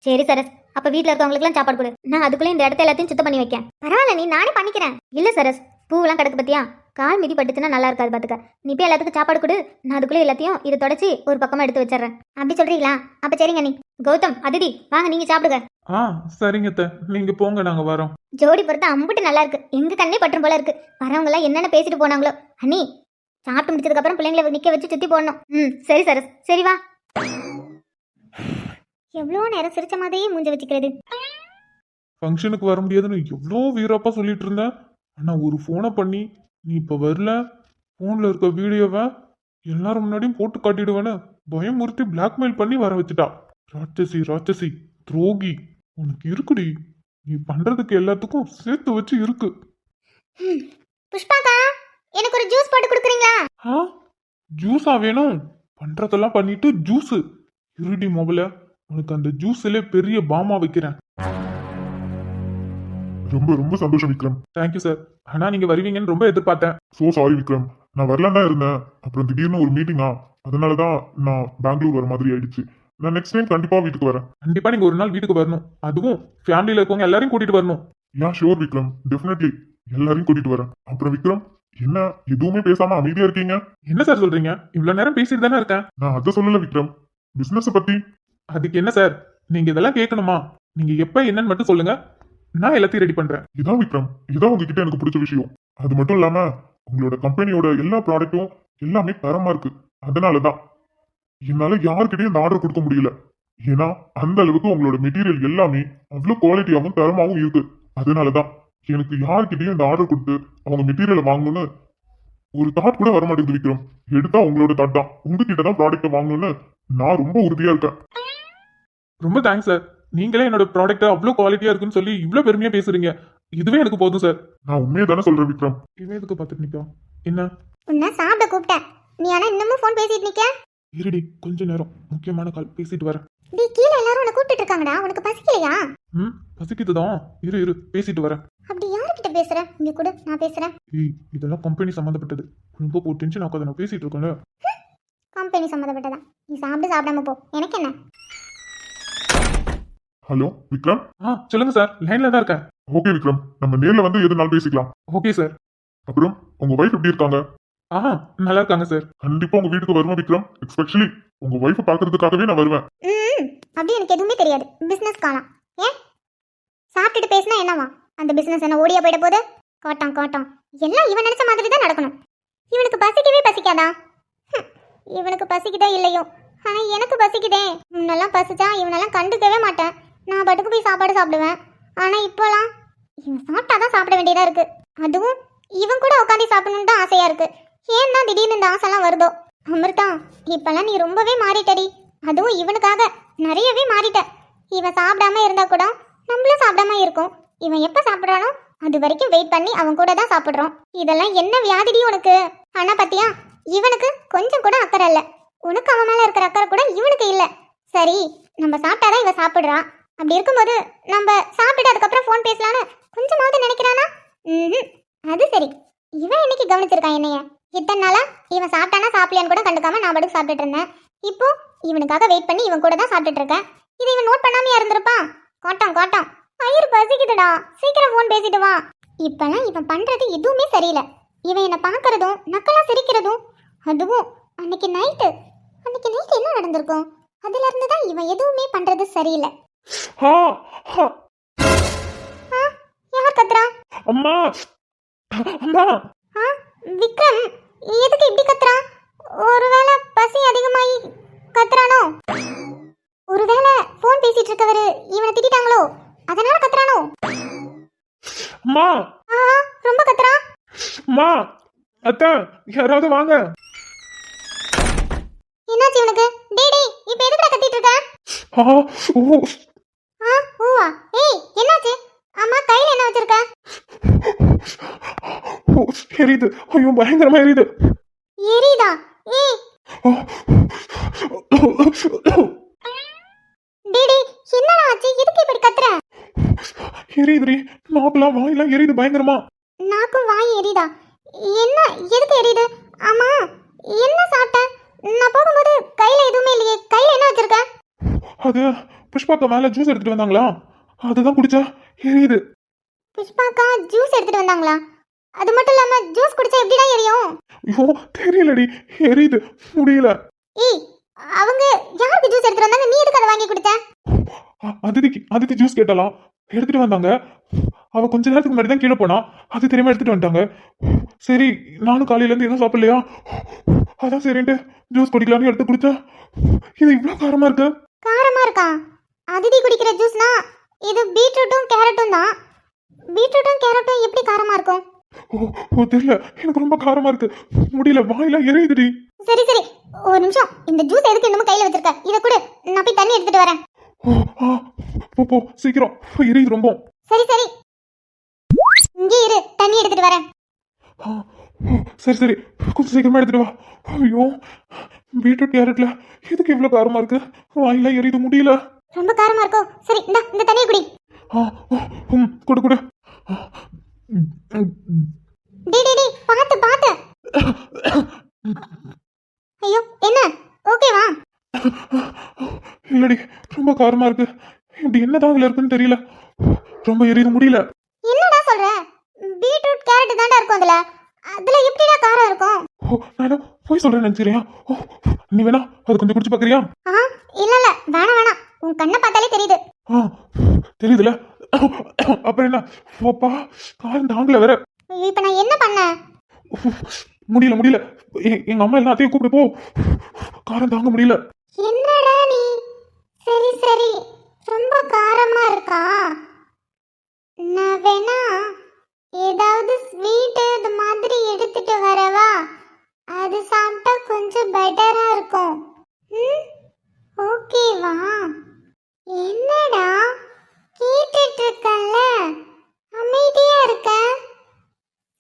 சரி சரஸ், அப்ப வீட்டுல இருக்கவங்களுக்குலாம் சாப்பாடு கொடு. நான் அதுக்குள்ள இந்த இடத்த எல்லாத்தையும் சுத்தம் பண்ணி வைக்கேன். பரவாயில்ல நீ, நானே பண்ணிக்கிறேன். இல்ல சரஸ், பூவெல்லாம் கிடக்கு பத்தியா, கால் மிதி பட்டுச்சுன்னா நல்லா இருக்காது பாத்துக்க. நீ போய் எல்லாத்துக்கும் சாப்பாடு கொடு, நான் அதுக்குள்ள எல்லாத்தையும் இதை தொடச்சி ஒரு பக்கமா எடுத்து வச்சிடறேன். அப்படி சொல்றீங்களா? அப்ப சரிங்க நீ. கௌதம், அதிதி, வாங்க நீங்க சாப்பிடுங்க. சரிங்க அத்தை, நீங்க போங்க, நாங்க வரோம். ஜோடி பொறுத்த அம்புட்டு நல்லா இருக்கு, எங்க கண்ணே பற்றும் போல இருக்கு. வரவங்க எல்லாம் என்னென்ன பேசிட்டு போனாங்களோ. அண்ணி, சாப்பிட்டு முடிச்சதுக்கு அப்புறம் பிள்ளைங்களை நிக்க வச்சு சுத்தி போடணும். சரி சரஸ், சரி வா. எவ்வளோ நேரம் சிரிச்ச மாதிரியே மூஞ்ச வச்சுக்கிறது. ஃபங்க்ஷனுக்கு வர முடியாதுன்னு எவ்வளோ வீரப்பா சொல்லிட்டு இருந்தேன். ஆனா ஒரு ஃபோனை பண்ணி நீ இப்ப வரல, ஃபோன்ல இருக்க வீடியோவை எல்லாரும் முன்னாடியும் போட்டு காட்டிடுவேன்னு பயமுறுத்தி பிளாக்மெயில் பண்ணி வர வச்சுட்டா. ராட்சசி ராட்சசி துரோகி, உனக்கு இருக்குடி, நீ பண்றதுக்கு எல்லாத்துக்கும் சேர்த்து வச்சு இருக்கு. புஷ்பாக்கா, எனக்கு ஒரு ஜூஸ் போட்டு கொடுக்குறீங்களா? ஜூஸா வேணும்? பண்றதெல்லாம் பண்ணிட்டு ஜூஸ் இருடி மொபைல, உனக்கு அந்த ஜூஸ்ல பெரிய பாமா வைக்கிறேன். ரொம்ப ரொம்ப சந்தோஷம் விக்ரம். Thank you sir. ஆனா நீங்க வருவீங்கன்னு ரொம்ப எதிர்பார்த்தேன். சோ சாரி விக்ரம், நான் வரலாம் தான் இருந்தேன். அப்புறம் திடீர்னு ஒரு மீட்டிங்கா, அதனாலதான் நான் பெங்களூர் வர மாதிரி ஆயிடுச்சு. நான் நெக்ஸ்ட் டைம் கண்டிப்பா வீட்டுக்கு வரேன். கண்டிப்பா நீங்க ஒரு நாள் வீட்டுக்கு வரணும், அதுவும் ஃபேமிலியில இருக்கவங்க எல்லாரையும் கூட்டிட்டு வரணும். யா ஷோர் விக்ரம், டெஃபினெட்லி எல்லாரையும் கூட்டிட்டு வரேன். அப்புறம் விக்ரம், என்ன எதுவுமே பேசாம அமைதியா இருக்கீங்க? என்ன சார் சொல்றீங்க? இவ்வளவு நேரம் பேசிட்டு தானே இருக்கேன். நான் அதை சொல்லல விக்ரம், பிசினஸ் பத்தி. அதுக்கு என்ன சார், நீங்க இதெல்லாம் கேட்கணுமா? நீங்க எப்ப என்னன்னு மட்டும் சொல்லுங்க, நான் எல்லாத்தையும் ரெடி பண்றேன். இதான் விக்ரம், இதான் உங்ககிட்ட எனக்கு பிடிச்ச விஷயம். அது மட்டும் இல்லாம உங்களோட கம்பெனியோட எல்லா ப்ராடக்ட்டும் எல்லாமே தரமா இருக்கு. அதனாலதான் என்னால யாருக்கிட்டையும் இந்த ஆர்டர் கொடுக்க முடியல. ஏன்னா அந்த அளவுக்கு உங்களோட மெட்டீரியல் எல்லாமே அவ்வளவு குவாலிட்டியாவும் தரமாவும் இருக்கு. அதனாலதான் எனக்கு யாருக்கிட்டையும் இந்த ஆர்டர் கொடுத்து அவங்க மெட்டீரியலை வாங்கணும்னு ஒரு தாட் கூட வர மாட்டேங்குது விக்ரம். எடுத்தா உங்களோட தாட் தான், உங்ககிட்ட தான் ப்ராடக்ட்டை வாங்கணும்னு நான் ரொம்ப உறுதியா இருக்கேன். ரொம்ப தேங்க்ஸ் சார். நீங்களே என்னோட ப்ராடக்ட் அவ்வளோ குவாலிட்டியா இருக்குன்னு சொல்லி இவ்வளோ பெருமையா பேசுறீங்க. இதுவே எனக்கு போதும் சார். நான் உண்மையை தானே சொல்றேன் விக்ரம். இவன் எதுக்கு பார்த்துட்டு நிக்கா? என்ன உன்னை சாப்பிட கூப்பிட்டேன், நீ ஆனா இன்னமும் ஃபோன் பேசிட்டு நிக்க. இருடி, கொஞ்ச நேரம் முக்கியமான கால் பேசிட்டு வரேன். டி கீழே எல்லாரும் உன்னை கூப்பிட்டு இருக்காங்கடா, உனக்கு பசிக்கலையா? பசிக்குதுதான், இரு பேசிட்டு வரேன். அப்படி யார்கிட்ட பேசுற? இங்க கூட நான் பேசுறேன். ஏய், இதெல்லாம் கம்பெனி சம்மந்தப்பட்டது. ரொம்ப போ, டென்ஷன் ஆகாத, நான் பேசிட்டு இருக்கேன்ல. கம்பெனி சம்மந்தப்பட்டதா? நீ சாப்பிடாம போ, எனக்கு என்ன. ஹலோ விக்ரம். சொல்லுங்க சார், லைன்ல தான் இருக்கேன். ஓகே விக்ரம், நம்ம நேர்ல வந்து எதுனாலும் பேசிக்கலாம். Okay sir. அப்புறம் உங்க வைஃப் எப்படி இருக்காங்க? நல்லா இருக்காங்க சார். கண்டிப்பா உங்க வீட்டுக்கு வருவேன் விக்ரம். எஸ்பெஷலி உங்க வைஃப் பாக்குறதுக்காகவே நான் வருவேன். அப்படி எனக்கு எதுவுமே தெரியாது. பிசினஸ் காணாம். ஏன் சாப்பிட்டுட்டு பேசினா என்னவா? அந்த பிசினஸ் என்ன ஓடியா போயிட போகுது? காட்டான் எல்லாம் இவன் நினைச்ச மாதிரி தான் நடக்கணும். இவனுக்கு பசிக்கவே பசிக்காதா? இவனுக்கு பசிக்குதோ இல்லையோ, ஆனா எனக்கு பசிக்குதே. முன்னெல்லாம் பசிச்சா இவனெல்லாம் கண்டுக்கவே மாட்டேன், நான் பாட்டுக்கு போய் சாப்பாடு சாப்பிடுவேன். ஆனா இப்போலாம் இவன் சாப்பிட்டாதான் சாப்பிட வேண்டியதா இருக்கு. அதுவும் இவன் கூட உட்காந்து சாப்பிடணும்னு தான் ஆசையா இருக்கு. ஏன் தான் திடீர்னு இந்த ஆசைலாம் வருதோ? அமிர்தா, இப்பெல்லாம் நீ ரொம்பவே மாறிட்டடி. அதுவும் இவனுக்காக நிறையவே மாறிட்ட. இவன் சாப்பிடாம இருந்தா கூட நம்மளும் சாப்பிடாம இருக்கும். இவன் எப்ப சாப்பிட்றானோ அது வரைக்கும் வெயிட் பண்ணி அவன் கூட தான் சாப்பிட்றோம். இதெல்லாம் என்ன வியாதிடி உனக்கு? ஆனா பாத்தியா, இவனுக்கு கொஞ்சம் கூட அக்கறை இல்ல. உனக்கு அவன் மேல இருக்கிற அக்கறை கூட இவனுக்கு இல்ல. சரி, நம்ம சாப்பிட்டாதான் இவன் சாப்பிடுறான். அப்படி இருக்கும்போது நம்ம சாப்பிட்டு அதுக்கப்புறம் ஃபோன் பேசலான்னு கொஞ்சமாவது நினைக்கிறானா? அது சரி. இவன் இன்னைக்கு கவனிச்சிருக்கான் என்னைய. இத்தனை நாளா இவன் சாப்பிட்டானா சாப்பிடலையான்னு கூட கண்டுக்காம நான் படுக்கு சாப்பிட்டுட்டு இருந்தேன். இப்போ இவனுக்காக வெயிட் பண்ணி இவன் கூட தான் சாப்பிட்டுட்டு இருக்கேன். இதை இவன் நோட் பண்ணாமையா இருந்திருப்பான்? காட்டான் வயிறு பசிக்குதுடா, சீக்கிரம் ஃபோன் பேசிட்டு வா. இப்பெல்லாம் இவன் பண்றது எதுவுமே சரியில்லை. இவன் என்னை பார்க்கறதும் நக்கலா சிரிக்கிறதும், அதுவும் அன்னைக்கு நைட்டு என்ன நடந்திருக்கும்? அதுல இருந்து தான் இவன் எதுவுமே பண்றது சரியில்லை. யார் கத்துறா? அம்மா. விக்ரம், எதுக்கு இப்படி கத்துறா? ஒருவேளை பசி அதிகமாயி கத்துறானோ? ஒருவேளை ஃபோன் பேசிட்டு இருக்கவரு இவனை திட்டாங்களோ, அதனால கத்துறானோ? அம்மா. ரொம்ப கத்துறா. அம்மா, அத்தா, யாராவது வாங்க. என்னாச்சு இவனுக்கு? டேய் இப்போ எதுக்குடா கத்திட்டு இருக்க? ஓவா. ஏய், என்னாச்சு? அம்மா கையில என்ன வச்சிருக்க? எரியுது. ஐயோ, பயங்கரமா எரியுது. எரியுதா? ஏய் டேய், என்னடா ஆச்சு? எதுக்கு இப்படி கத்துற? எரியுதுடி, நாக்குலாம் வாயெல்லாம் எரியுது பயங்கரமா. நாக்கும் வாய் எரியுதா? என்ன, எதுக்கு எரியுது? ஆமா, என்ன சாப்பிட்ட? நான் போகும்போது கையில எதுவுமே இல்லையே. கையில என்ன வச்சிருக்க? அது புஷ்பாக்கா மேல ஜூஸ் எடுத்துட்டு வந்தாங்களா, அதுதான் குடிச்சா எரியுது. புஷ்பாக்கா ஜூஸ் எடுத்துட்டு வந்தாங்களா? அது மட்டும் இல்லாம ஜூஸ் குடிச்சா எப்படிடா எரியும்? ஐயோ, தெரியலடி, எரியுது, முடியல. ஏய், அவங்க யாருக்கு ஜூஸ் எடுத்துட்டு வந்தாங்க? நீ எதுக்கு அதை வாங்கி கொடுத்த? அதித்தி ஜூஸ் கேட்டாலாம், எடுத்துட்டு வந்தாங்க. அவ கொஞ்ச நேரத்துக்கு முன்னாடி தான் கீழே போனா, அது தெரியாம எடுத்துட்டு வந்துட்டாங்க. சரி, நானும் காலையில இருந்து எதுவும் சாப்பிடலையா, அதான் சரின்ட்டு ஜூஸ் குடிக்கலான்னு எடுத்து குடிச்சேன். இது இவ்வளவு காரமா இருக்கு. காரமா இருக்கா? அதிதி குடிக்கிற ஜூஸ்னா இது பீட்ரூட்டும் கேரட்டும் தான். பீட்ரூட்டும் கேரட்டும் எப்படி காரமா இருக்கும்? ஓ தெரியல, எனக்கு ரொம்ப காரமா இருக்கு, முடியல, வாயில எரியுதுடி. சரி ஒரு நிமிஷம், இந்த ஜூஸ் எதுக்கு இன்னமும் கையில வச்சிருக்க? இத கூட நான் போய் தண்ணி எடுத்துட்டு வரேன். போ சீக்கிரம், எரியுது ரொம்ப. சரி இங்கே இரு, தண்ணி எடுத்துட்டு வரேன். சரி கொஞ்சம் சீக்கிரமா எடுத்துட்டு வா. ஐயோ, பீட்ரூட் கேரட்ல எதுக்கு இவ்வளவு காரமா இருக்கு? வாயில எரியுது, முடியல. ரொம்ப காரமா இருக்கோ? சரி இந்த தண்ணியை குடி. கொடு. டி பாத்து பாத்து. ஐயோ என்ன ஓகேவா? இல்லடி, ரொம்ப காரமா இருக்கு. இப்படி என்ன தாங்கல இருக்குன்னு தெரியல. ரொம்ப எரியுது, முடியல. என்னடா சொல்ற? பீட்ரூட் கேரட் தான்டா இருக்கும் அதுல. அதுல எப்படிடா காரம் இருக்கும்? ஓ, நானும் போய் சொல்றேன்னு நினைச்சிரியா? ஓ, நீ வேணா அது கொஞ்சம் குடிச்சு பாக்குறியா? இல்ல இல்ல வேணாம் வேணாம். உன் கண்ணை பார்த்தாலே தெரியுது. தெரியுதுல? அப்புறம் என்ன? ஓப்பா, காரம் தாங்கல வேற. இப்ப நான் என்ன பண்ண? முடியல முடியல. எங்க அம்மா எல்லாத்தையும் கூப்பிட்டு போ. காரம் தாங்க முடியல. என்னடா நீ? சரி சரி, ரொம்ப காரமா இருக்கா? நான் வேணா ஏதாவது ஸ்வீட் இது மாதிரி எடுத்துட்டு வரவா? அது சாப்பிட்டா கொஞ்சம் பெட்டரா இருக்கும். ஓகேவா? என்னடா கேட்டுட்டு இருக்கல்ல, அமைதியா இருக்க.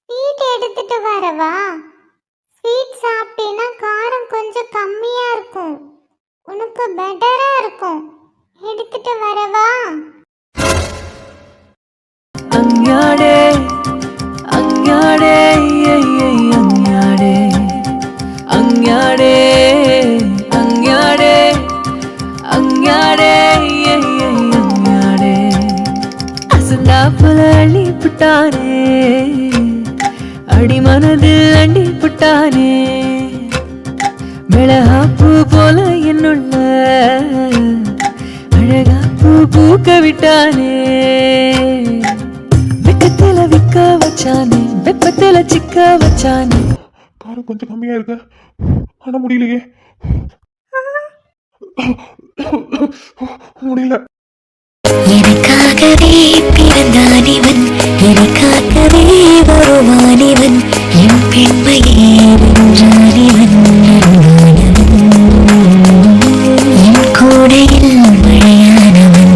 ஸ்வீட் எடுத்துட்டு வரவா? ஸ்வீட் சாப்பிட்டேன்னா காரம் கொஞ்சம் கம்மியா இருக்கும், உனக்கு பெட்டரா இருக்கும். எடுத்துட்டு வரவா? அஞ்ஞாடே அஞ்ஞாடே அஞ்ஞாடே அஞ்ஞாடே அஞ்ஞாடே அஞ்ஞாடே அஞ்ஞாடே அசந்தாப்புல அள்ளி புட்டானே, அடி மனதில் அண்டி புட்டானே, மிளகாப்பூ போல என்னுள்ள அழகா பூ பூக்க விட்டானே, வெக்கத்துல விக்க வச்சானே, வெப்பத்துல சிக்க வச்சானே. காரம் கொஞ்சம் கம்மியா இருக்கு, ஆனா முடியலையே. முடியல. எனக்காகவே பிறந்தான் இவன், எனக்காகவே வருவான் இவன், என் பெண்மையே வென்றான் இவன், என் கூடையில் மழையானவன்,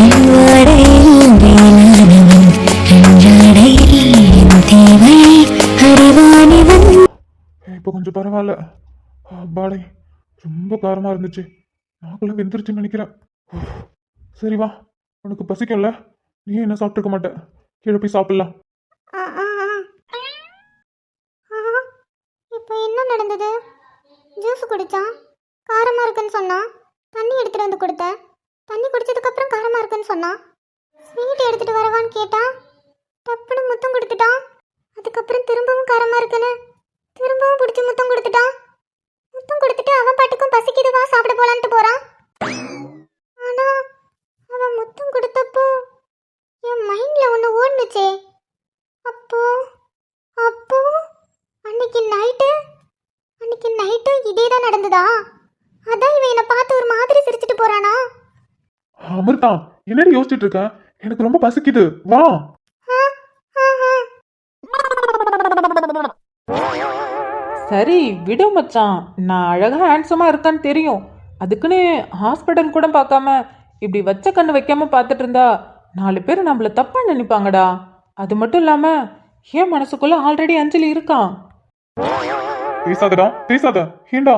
என் வாடையில் வேளானவன், அன்றாடையில் என் தேவை அறிவான் இவன். இப்போ கொஞ்சம் பரவாயில்ல. பாடை ரொம்ப காரமா இருந்துச்சு, நாக்குள்ள வெந்துருச்சுன்னு நினைக்கிறேன். சரி வா, உனக்கு பசிக்கும்ல, நீ என்ன சாப்பிட்டுருக்க மாட்ட, கீழே போய் சாப்பிடலாம். இப்போ என்ன நடந்தது? ஜூஸ் குடிச்சான், காரமா இருக்குன்னு சொன்னான். தண்ணி எடுத்துட்டு வந்து கொடுத்தேன், தண்ணி குடிச்சதுக்கு அப்புறம் காரமா இருக்குன்னு சொன்னான். ஸ்வீட் எடுத்துட்டு வரவான்னு கேட்டா, டப்புன்னு முத்தம் கொடுத்துட்டான். அதுக்கப்புறம் திரும்பவும் காரமா இருக்குன்னு திரும்பவும் பிடிச்சி முத்தம் கொடுத்துட்டான். முத்தம் கொடுத்துட்டு அவன் பாட்டுக்கும் பசிக்குதுவா சாப்பிட போலான்ட்டு போறான். ஆனா அவன் முத்தம் கொடுத்தப்போ என் மைண்ட்ல ஒன்று ஓடுனுச்சே. அப்போ அப்போ அன்னைக்கு நைட்டும் இதே தான் நடந்ததா? அதான் இவன் என்னை பார்த்து ஒரு மாதிரி சிரிச்சிட்டு போறானா? அமிர்தா, என்னடி யோசிச்சுட்டு இருக்க? எனக்கு ரொம்ப பசிக்குது, வா. சரி விடு மச்சான், நான் அழகா ஹேண்ட்ஸமா இருக்கான்னு தெரியும். அதுக்குன்னு ஹாஸ்பிட்டல் கூட பார்க்காம இப்படி வச்ச கண்ணு வைக்காம பார்த்துட்டு இருந்தா 4 பேர் நம்மள தப்பா நினைப்பாங்கடா. அது மட்டும் இல்லாம என் மனசுக்குள்ள ஆல்ரெடி அஞ்சலி இருக்கான். பேசாதடா பேசாத. ஏண்டா,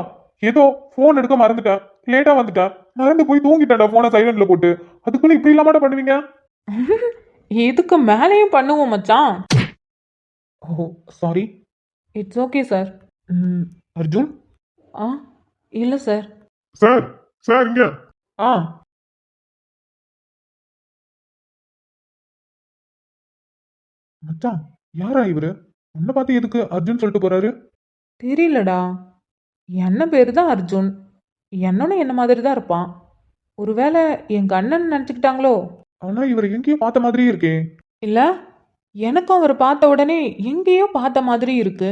ஏதோ போன் எடுக்க மறந்துட்டேன், லேட்டா வந்துட்டேன், மறந்து போய் தூங்கிட்டேன்டா போனை சைலண்ட்ல போட்டு. அதுக்குள்ள இப்படி இல்லாமடா பண்ணுவீங்க? இதுக்கு மேலேயும் பண்ணுவோம் மச்சான். Oh sorry. It's okay sir. Arjun? ஆ இல்லை சார். சார், சார் இங்க. ஆ மச்சான், யாரா இவரு? உன்னை பார்த்து எதுக்கு அர்ஜுன் சொல்லிட்டு போறாரு? தெரியலடா, என்ன பேர் தான் அர்ஜுன், என்னன்னு என்ன மாதிரி தான் இருப்பான். ஒருவேளை எங்க அண்ணன் நினச்சிக்கிட்டாங்களோ? ஆனா இவர் எங்கேயோ பார்த்த மாதிரியே இருக்கே. இல்லை, எனக்கும் அவர் பார்த்த உடனே எங்கேயோ பார்த்த மாதிரி இருக்கு,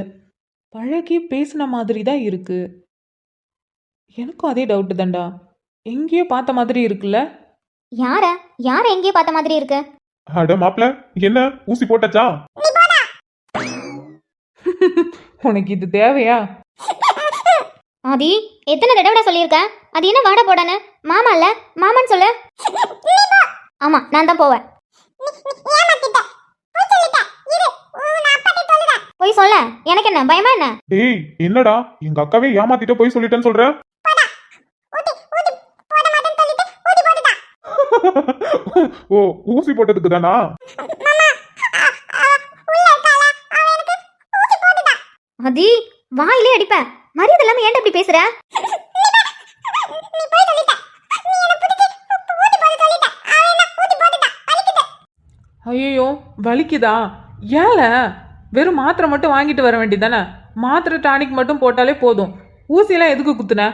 பழகி பேசின மாதிரி தான் இருக்கு. எனக்கும் அதே டவுட்டு தான்டா, எங்கேயோ பார்த்த மாதிரி இருக்குல்ல? யார எங்கேயோ பார்த்த மாதிரி இருக்கு? அட மாப்ள, என்ன ஊசி போட்டாச்சா? உனக்கு இது தேவையா? ஆதி, எத்தனை தடவை சொல்லியிருக்க? அது என்ன வாட போடானு? மாமா இல்ல, மாமான்னு சொல்லு. ஆமா, நான் தான் போவேன். போய் சொல்ல, எனக்கு என்ன பயமா என்ன? டேய், என்னடா எங்க அக்காவே ஏமாத்திட்டு போய் சொல்லிட்டேன்னு சொல்ற? ஓ, ஊசி போட்டதுக்கு தானா? அதி வாயிலே அடிப்ப. மரியாதை இல்லாம ஏன்டா இப்படி பேசுற? ஐயோ வலிக்குதா? ஏல வெறும் மாத்திரை மட்டும் வாங்கிட்டு வர வேண்டியதானே? மாத்திரை டானிக் மட்டும் போட்டாலே போதும். ஊசியெல்லாம் எதுக்கு குத்துன?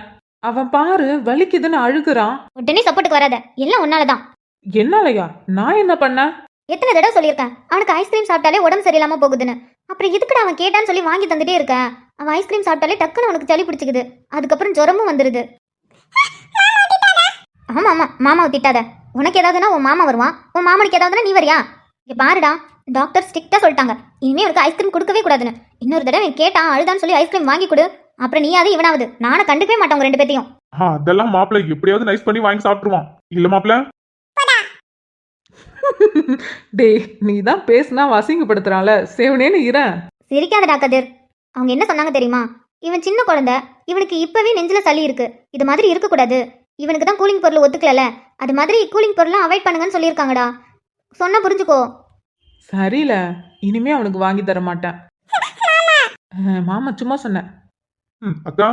அவன் பாரு வலிக்குதுன்னு அழுகுறான். உடனே சப்போர்ட்டுக்கு வராத, எல்லாம் உன்னாலதான். என்னாலயா? நான் என்ன பண்ணேன்? எத்தனை தடவை சொல்லியிருக்கேன் அவனுக்கு ஐஸ்கிரீம் சாப்பிட்டாலே உடம்பு சரியில்லாம போகுதுன்னு. அப்புறம் எதுக்குடா அவன் கேட்டான்னு சொல்லி வாங்கி தந்துட்டே இருக்கேன். அவன் ஐஸ்கிரீம் சாப்பிட்டாலே டக்குன்னு அவனுக்கு சளி பிடிச்சிக்குது. அதுக்கப்புறம் ஜுரமும் வந்துருது. ஆமா ஆமா, மாமாவை திட்டாத. உனக்கு ஏதாவதுன்னா உன் மாமா வருவான், உன் மாமனுக்கு ஏதாவதுன்னா நீ வரியா? இங்க பாருடா, டாக்டர் ஸ்ட்ரிக்டா சொல்லிட்டாங்க, இனிமே அவனுக்கு ஐஸ்கிரீம் கொடுக்கவே கூடாதுன்னு. இன்னொரு தடவை கேட்டான் அழுதான்னு சொல்லி ஐஸ்கிரீம் வாங்கி கொடு. அப்புறம் நீயாவது இவனாவது நானும் கண்டுக்கவே மாட்டேன் உங்க ரெண்டு பேத்தையும். அதெல்லாம் மாப்பிள்ளை எப்படியாவது நைஸ் பண்ணி வாங்கி சாப்பிட்டுருவான். இல்ல மாப்பிள்ள? டேய் நீ தான் பேசுனா அசிங்கப்படுத்துறான்ல, சேவனேன்னு இறேன். சிரிக்காதடா கதிர். அவங்க என்ன சொன்னாங்க தெரியுமா? இவன் சின்ன குழந்தை, இவனுக்கு இப்பவே நெஞ்சில சளி இருக்கு, இது மாதிரி இருக்கக்கூடாது, இவனுக்கு தான் கூலிங் பொருள் ஒத்துக்கல, அது மாதிரி கூலிங் பொருள்லாம் அவாய்ட் பண்ணுங்கன்னு சொல்லியிருக்காங்கடா. சொன்னா புரிஞ்சுக்கோ. சரியில்ல, இனிமே அவனுக்கு வாங்கி தர மாட்டேன். மாமா சும்மா சொன்னேன். அக்கா,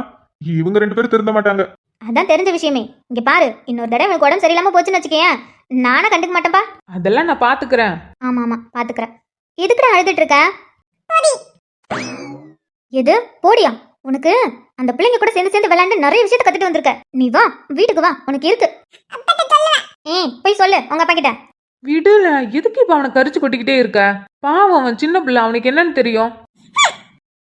இவங்க ரெண்டு பேரும் திருந்த மாட்டாங்க. அதான் தெரிஞ்ச விஷயமே. இங்க பாரு, இன்னொரு தடவை இவனுக்கு உடம்பு சரியில்லாம போச்சுன்னு வச்சுக்கேன், நானும் கண்டுக்க மாட்டேன்பா. அதெல்லாம் நான் பாத்துக்கிறேன். ஆமா ஆமா பாத்துக்கிறேன். எதுக்குடா அழுதுட்டு இருக்க? எது போடியா? உனக்கு அந்த பிள்ளைங்க கூட சேர்ந்து சேர்ந்து விளையாண்டு நிறைய விஷயத்த கத்துட்டு வந்திருக்க. நீ வா வீட்டுக்கு வா, உனக்கு இருக்கு. போய் சொல்லு உங்க அப்பா கிட்ட. விடுல, எதுக்கு இப்ப அவனை கரிச்சு கொட்டிக்கிட்டே இருக்க? பாவம், அவன் சின்ன பிள்ளை, அவனுக்கு என்னன்னு தெரியும்?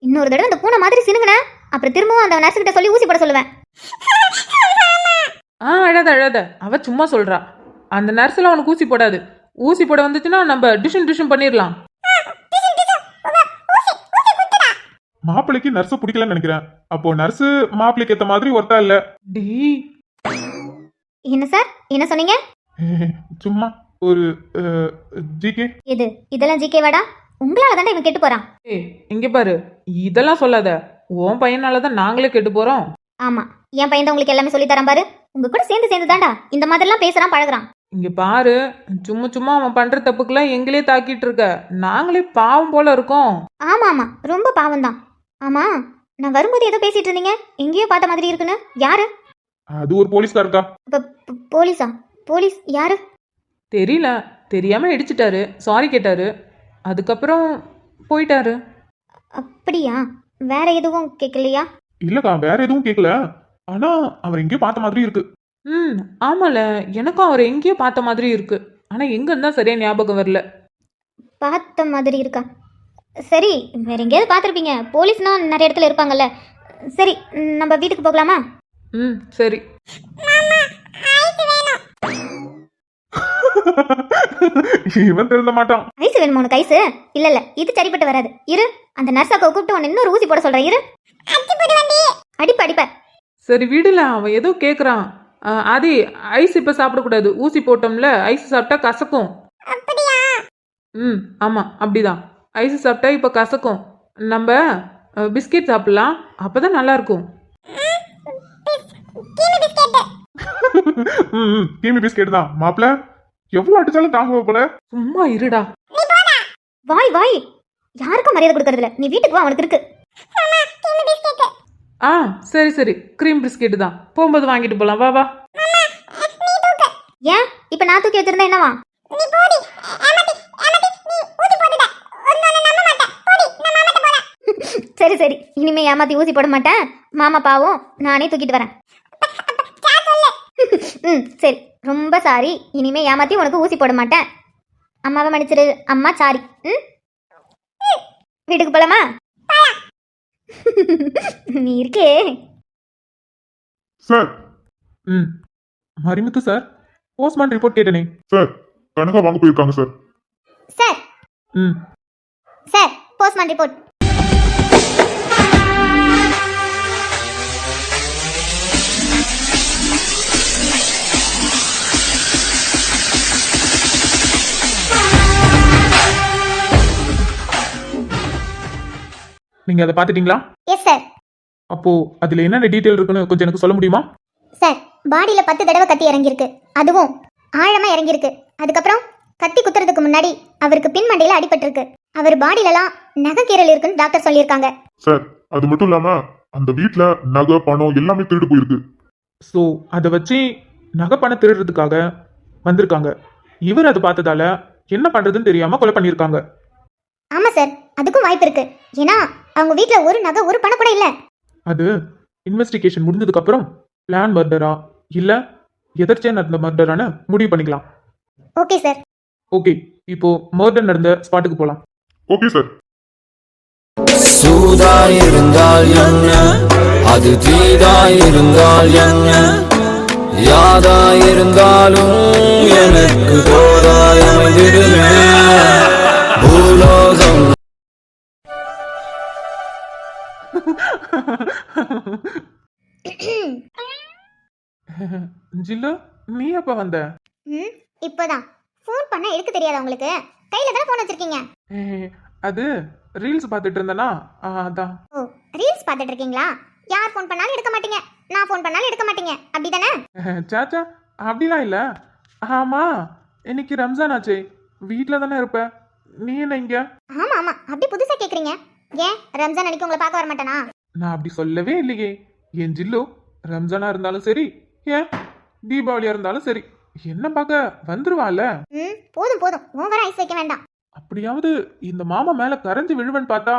இன்னொரு தடவை இந்த பூனை மாதிரி சினுங்கன, அப்புறம் திரும்பவும் அந்த நர்ஸ் கிட்ட சொல்லி ஊசி போட சொல்லுவேன். அழாத அழாத, அவ சும்மா சொல்றா. அந்த நர்ஸ்ல அவனுக்கு ஊசி போடாது. ஊசி போட வந்துச்சுன்னா நம்ம டிஷன் பண்ணிடலாம். மாப்பிள்ளைக்கு நர்ஸ பிடிக்கலன்னு நினைக்கிறேன். அப்போ நர்ஸ் மாப்பிள்ளைக்கு ஏத்த மாதிரி ஒர்த்தா இல்ல. டி என்ன சார், என்ன சொன்னீங்க? சும்மா ஒரு ஜிகே. இது இதெல்லாம் ஜிகே வாடா. உங்களால தானே இவன் கெட்டு போறான். ஏய் இங்க பாரு, இதெல்லாம் சொல்லாத. உன் பையனாலதான் நாங்களே கெட்டு போறோம். ஆமா, என் பையன் தான் உங்களுக்கு எல்லாமே சொல்லி தரான் பாரு. உங்க கூட சேர்ந்து சேர்ந்து தான்டா இந்த மாதிரிலாம் பேசுறான் பழகுறான். இங்க பாரு, சும்மா சும்மா அவன் பண்ற தப்புக்கெல்லாம் எங்களே தாக்கிட்டு இருக்க. நாங்களே பாவம் போல இருக்கோம். ஆமா ஆமா, ரொம்ப பாவம் தான். ஆமா, நான் வரும்போது ஏதோ பேசிட்டு இருந்தீங்க, எங்கேயோ பார்த்த மாதிரி இருக்குன்னு. யாரு? அது ஒரு போலீஸ்காரக்கா. போலீஸா? போலீஸ் யாரு? தெரியல, தெரியாம இடிச்சிட்டாரு, சாரி கேட்டாரு, அதுக்கப்புறம் போயிட்டாரு. அப்படியா? வேற எதுவும் கேட்கலையா? இல்லக்கா, வேற எதுவும் கேட்கல. ஆனா அவர் எங்கேயோ பார்த்த மாதிரி இருக்கு. ஆமால, எனக்கும் அவர் எங்கேயோ பார்த்த மாதிரி இருக்கு. ஆனா எங்கன்னு தான் சரியா ஞாபகம் வரல. பார்த்த மாதிரி இருக்கா? சரி, வேற எங்கேயாவது பார்த்துருப்பீங்க. போலீஸ்னா நிறைய இடத்துல இருப்பாங்கல்ல. சரி, நம்ம வீட்டுக்கு போகலாமா? சரி. இவன் திருந்த மாட்டான். ஐஸ் வேணுமா உனக்கு? ஐஸ் இல்ல இல்ல, இது சரிப்பட்டு வராது. இரு, அந்த நர்ஸாக்க கூப்பிட்டு உன்னை இன்னொரு ஊசி போட சொல்றேன். இரு, அடிப்ப. சரி விடுல, அவன் ஏதோ கேக்குறான். ஆதி, ஐஸ் இப்ப சாப்பிடக்கூடாது. ஊசி போட்டோம்ல, ஐஸ் சாப்பிட்டா கசக்கும். ஆமா அப்படிதான். ஐஸ் சாப்பிட்டா இப்ப கசக்கும். நம்ம பிஸ்கெட் சாப்பிடலாம், அப்பதான் நல்லா இருக்கும். கீமி பிஸ்கெட் தான் மாப்பிள்ள. எவ்வளவு அடிச்சாலும் தாங்க போல. சும்மா இருடா. வாய் யாருக்கும் மரியாதை கொடுக்கறதில்ல. நீ வீட்டுக்கு வா, அவனுக்கு இருக்கு. சரி கிரீம் பிஸ்கெட் தான். போகும்போது வாங்கிட்டு போலாம். வா. ஏன் இப்ப நான் தூக்கி வச்சிருந்தா என்னவா? சரி, இனிமே ஏமாத்தி ஊசி போட மாட்டேன். மாமா பாவம், நானே தூக்கிட்டு வரேன். சரி, ரொம்ப சாரி. இனிமே ஏமாத்தி உனக்கு ஊசி போட மாட்டேன். அம்மாவை மன்னிச்சிரு. அம்மா சாரி. வீட்டுக்கு போலாமா? நீ இருக்கே sir. Marimuthu sir, postmortem report கேட்டனே. சார், கனகா வாங்க போயிருக்காங்க சார். Sir postmortem report. நீங்க அதை பாத்துட்டீங்களா? Yes sir. அப்போ அதுல என்னென்ன டீடைல் இருக்குன்னு கொஞ்சம் எனக்கு சொல்ல முடியுமா? சார், பாடியில 10 தடவை கத்தி இறங்கியிருக்கு, அதுவும் ஆழமா இறங்கியிருக்கு. அதுக்கப்புறம் கத்தி குத்துறதுக்கு முன்னாடி அவருக்கு பின் மண்டையில அடிபட்டிருக்கு. அவர் பாடியிலலாம் நகைக்கீரல் இருக்குன்னு டாக்டர் சொல்லியிருக்காங்க. சார், அது மட்டும் இல்லாம அந்த வீட்ல நகை பணம் எல்லாமே திருடு போயிருக்கு. ஸோ அதை வச்சு நகை பணம் திருடுறதுக்காக வந்திருக்காங்க. இவர் அதை பார்த்ததால என்ன பண்றதுன்னு தெரியாம கொலை பண்ணியிருக்காங்க. ஆமா சார், அதுக்கும் வாய்ப்பு இருக்கு. ஏன்னா அவங்க வீட்ல ஒரு நகை ஒரு பணம் கூட இல்ல. அது இன்வெஸ்டிகேஷன் முடிஞ்சதுக்கு அப்புறம் பிளான் மர்டரா இல்ல எதர்ச்சியா நடந்த மர்டரான முடிவு பண்ணிக்கலாம். Okay sir. ஓகே, இப்போ மர்டர் நடந்த ஸ்பாட்டுக்கு போலாம். Okay sir. சூதாயிருந்தால் என்ன, அது தீதாயிருந்தால் என்ன, யாதாயிருந்தாலும் எனக்கு தோதாயமைந்திடுமே பூலோகம். ஜில்லு, நீ எப்ப வந்த? ம், இப்போதான். ஃபோன் பண்ண எடுக்க தெரியாதா உங்களுக்கு? கையில தானே ஃபோன் வச்சிருக்கீங்க. அது ரீல்ஸ் பார்த்துட்டு இருந்தனா, அதான். ஓ, ரீல்ஸ் பார்த்துட்டு இருக்கீங்களா? யார் ஃபோன் பண்ணாலும் எடுக்க மாட்டீங்க, நான் ஃபோன் பண்ணாலும் எடுக்க மாட்டீங்க, அப்படிதானே? சாச்சா, அப்படிலாம் இல்ல. ஆமா, இன்னைக்கு ரம்ஜான் ஆச்சே, வீட்டில் தானே இருப்ப, நீ என்ன இங்க? ஆமா ஆமா, அப்படி புதுசா கேக்குறீங்க. ஏன் ரம்ஜான் அன்னைக்கு உங்களை பார்க்க வர மாட்டேனா? நான் அப்படி சொல்லவே இல்லையே. என் ஜில்லு ரம்ஜானா இருந்தாலும் சரி, ஏன் தீபாவளியா இருந்தாலும் சரி, என்ன பார்க்க வந்துருவாள்ல. ம், போதும் போதும், ஓவரா ஐஸ் வைக்க வேண்டாம். அப்படியாவது இந்த மாமா மேல கரைஞ்சு விழுவன் பார்த்தா.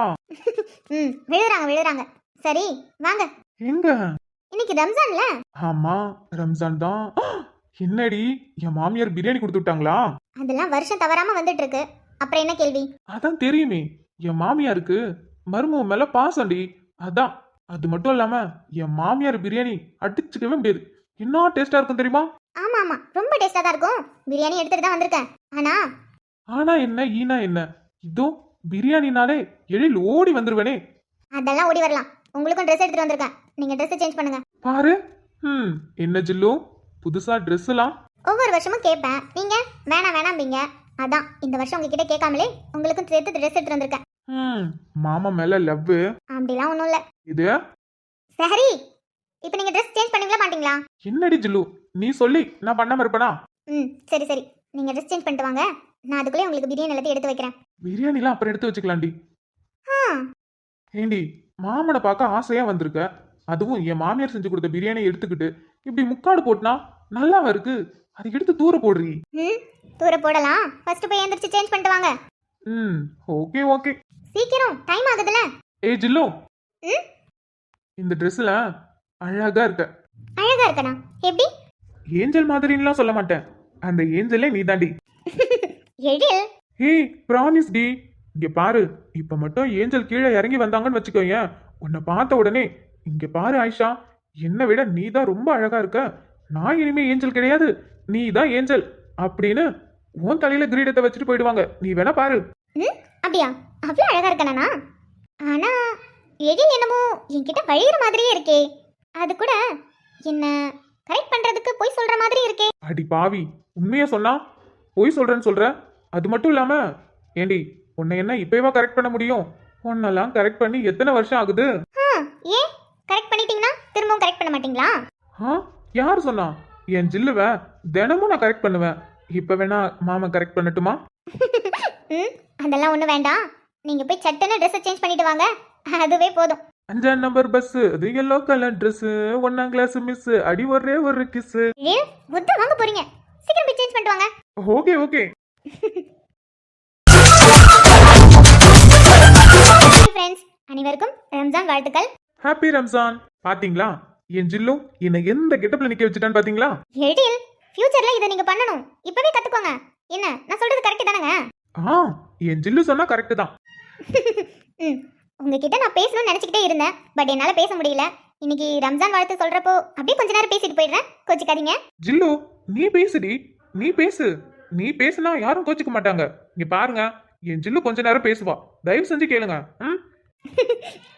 ம், விழுறாங்க விழுறாங்க. சரி வாங்க. எங்க? இன்னைக்கு ரம்ஜான்ல. ஆமா, ரம்ஜான் தான். என்னடி, என் மாமியார் பிரியாணி கொடுத்து விட்டாங்களா? அதெல்லாம் வருஷம் தவறாம வந்துட்டு இருக்கு. அப்புறம் என்ன கேள்வி? அதான் தெரியுமே, என் மாமியாருக்கு மருமக மேல பாசம்டி, அதான். அது மட்டும் இல்லாம என் மாமியார் பிரியாணி அடிச்சுக்கவே முடியாது. என்ன டேஸ்டா இருக்கும் தெரியுமா? ஆமா ஆமா, ரொம்ப டேஸ்டா தான் இருக்கும். பிரியாணி எடுத்துட்டு தான் வந்திருக்கேன். ஆனா என்ன ஈனா என்ன, இதோ பிரியாணினாலே எழில் ஓடி வந்துருவேனே. அதெல்லாம் ஓடி வரலாம். உங்களுக்கும் ட்ரெஸ் எடுத்துட்டு வந்திருக்கேன். நீங்க ட்ரெஸ் சேஞ்ச் பண்ணுங்க. பாரு. என்ன ஜில்லு, புதுசா ட்ரெஸ் எல்லாம்? ஒவ்வொரு வருஷமும் கேட்பேன், நீங்க வேணாம் வேணாம்பீங்க. அதான் இந்த வருஷம் உங்ககிட்ட கேட்காமலே உங்களுக்கும் சேர்த்து ட்ரெஸ் எடுத்துட்டு வந்திருக்கேன். மாமா மேல லவ். அப்படிலாம் ஒன்றும் இல்லை. இது சரி, இப்போ நீங்க ட்ரெஸ் சேஞ்ச் பண்ணீங்களா மாட்டீங்களா? என்னடி ஜில்லு, நீ சொல்லி நான் பண்ணாம இருப்பேனா? ம், சரி சரி, நீங்க ட்ரெஸ் சேஞ்ச் பண்ணிட்டு வாங்க. நான் அதுக்குள்ளே உங்களுக்கு பிரியாணி எல்லாத்தையும் எடுத்து வைக்கிறேன். பிரியாணிலாம் அப்புறம் எடுத்து வச்சுக்கலாம்டி. ஆ, ஏண்டி, மாமனை பார்க்க ஆசையா வந்திருக்க, அதுவும் என் மாமியார் செஞ்சு கொடுத்த பிரியாணியை எடுத்துக்கிட்டு இப்படி முக்காடு போட்டுனா நல்லாவா இருக்கு? அதை எடுத்து தூர போடுறீ. ம், தூர போடலாம். ஃபர்ஸ்ட் போய் எந்திரிச்சு சேஞ்ச் பண்ணிட்டு வாங்க. Okay okay. சீக்கிரம், டைம் ஆகுதுல. ஏய் ஜில்லு, ம், இந்த ட்ரெஸ்ல அழகா இருக்க. அழகா இருக்கனா? எப்படி? ஏஞ்சல் மாதிரின்னுலாம் சொல்ல மாட்டேன், அந்த ஏஞ்சலே நீ தாண்டி. எழில். ஏய் ப்ராமிஸ் டி, இங்க பாரு. இப்ப மட்டும் ஏஞ்சல் கீழே இறங்கி வந்தாங்கன்னு வச்சுக்கோங்க, உன்னை பார்த்த உடனே இங்க பாரு ஆயிஷா, என்னை விட நீ தான் ரொம்ப அழகா இருக்க, நான் இனிமே ஏஞ்சல் கிடையாது, நீ தான் ஏஞ்சல் அப்படின்னு உன் தலையில கிரீடத்தை வச்சுட்டு போயிடுவாங்க. நீ வேணா பாரு. ம், அப்படியா? அவ்வளோ அழகா இருக்கனா? ஆனா எழில் என்னமோ என்கிட்ட வழிகிற மாதிரியே இருக்கே. அது கூட என்ன கரெக்ட் பண்றதுக்கு போய் சொல்ற மாதிரி இருக்கே. அடி பாவி, உண்மையா சொன்னா பொய் சொல்றேன்னு சொல்ற. அது மட்டும் இல்லாம ஏண்டி, உன்னை என்ன இப்பவா கரெக்ட் பண்ண முடியும்? உன்னெல்லாம் கரெக்ட் பண்ணி எத்தனை வருஷம் ஆகுது? ஏன் கரெக்ட் பண்ணிட்டீங்கன்னா திரும்பவும் கரெக்ட் பண்ண மாட்டீங்களா? யார் சொன்னா? என் ஜில்லுவ தினமும் நான் கரெக்ட் பண்ணுவேன். இப்ப வேணா மாமா கரெக்ட் பண்ணட்டுமா? ம், அதெல்லாம் ஒன்றும் வேண்டாம். நீங்க போய் சட்டுன்னு ட்ரெஸ் சேஞ்ச் பண்ணிட்டு வாங்க, அதுவே போதும். 5ஆம் நம்பர் பஸ், அது எல்லோ கலர் ட்ரெஸ், 1ஆம் கிளாஸ் மிஸ், அடி ஒரே ஒரு கிஸ். ஏன் முத்த வாங்க போறீங்க? சீக்கிரம் போய் சேஞ்ச் பண்ணிட்டு வாங்க. Okay okay. ஹாய் ஃப்ரெண்ட்ஸ், அனைவருக்கும் ரம்ஜான் வாழ்த்துக்கள். ஹாப்பி ரம்ஜான். பாத்தீங்களா, என் ஜில்லு என்னை எந்த கெட்டப்ல நிக்க வச்சுட்டான்னு பாத்தீங்களா? எழில், ஃபியூச்சர்ல இதை நீங்க பண்ணணும். இப்பவே கத்துக்கோங்க. என்ன நான் சொல்றது கரெக்ட் தானங்க? என் ஜில்லு சொன்னா கரெக்ட் தான். ம், உங்ககிட்ட நான் பேசணும்னு நினைச்சுக்கிட்டே இருந்தேன், பட் என்னால பேச முடியல. இன்னைக்கு ரம்ஜான் வாழ்த்து சொல்றப்போ அப்படியே கொஞ்ச நேரம் பேசிட்டு போயிடுறேன், கோச்சிக்காதீங்க. ஜில்லு, நீ பேசுடி, நீ பேசு. நீ பேசுனா யாரும் கோச்சிக்க மாட்டாங்க. இங்க பாருங்க, என் ஜில்லு கொஞ்ச நேரம் பேசுவா, தயவு செஞ்சு கேளுங்க.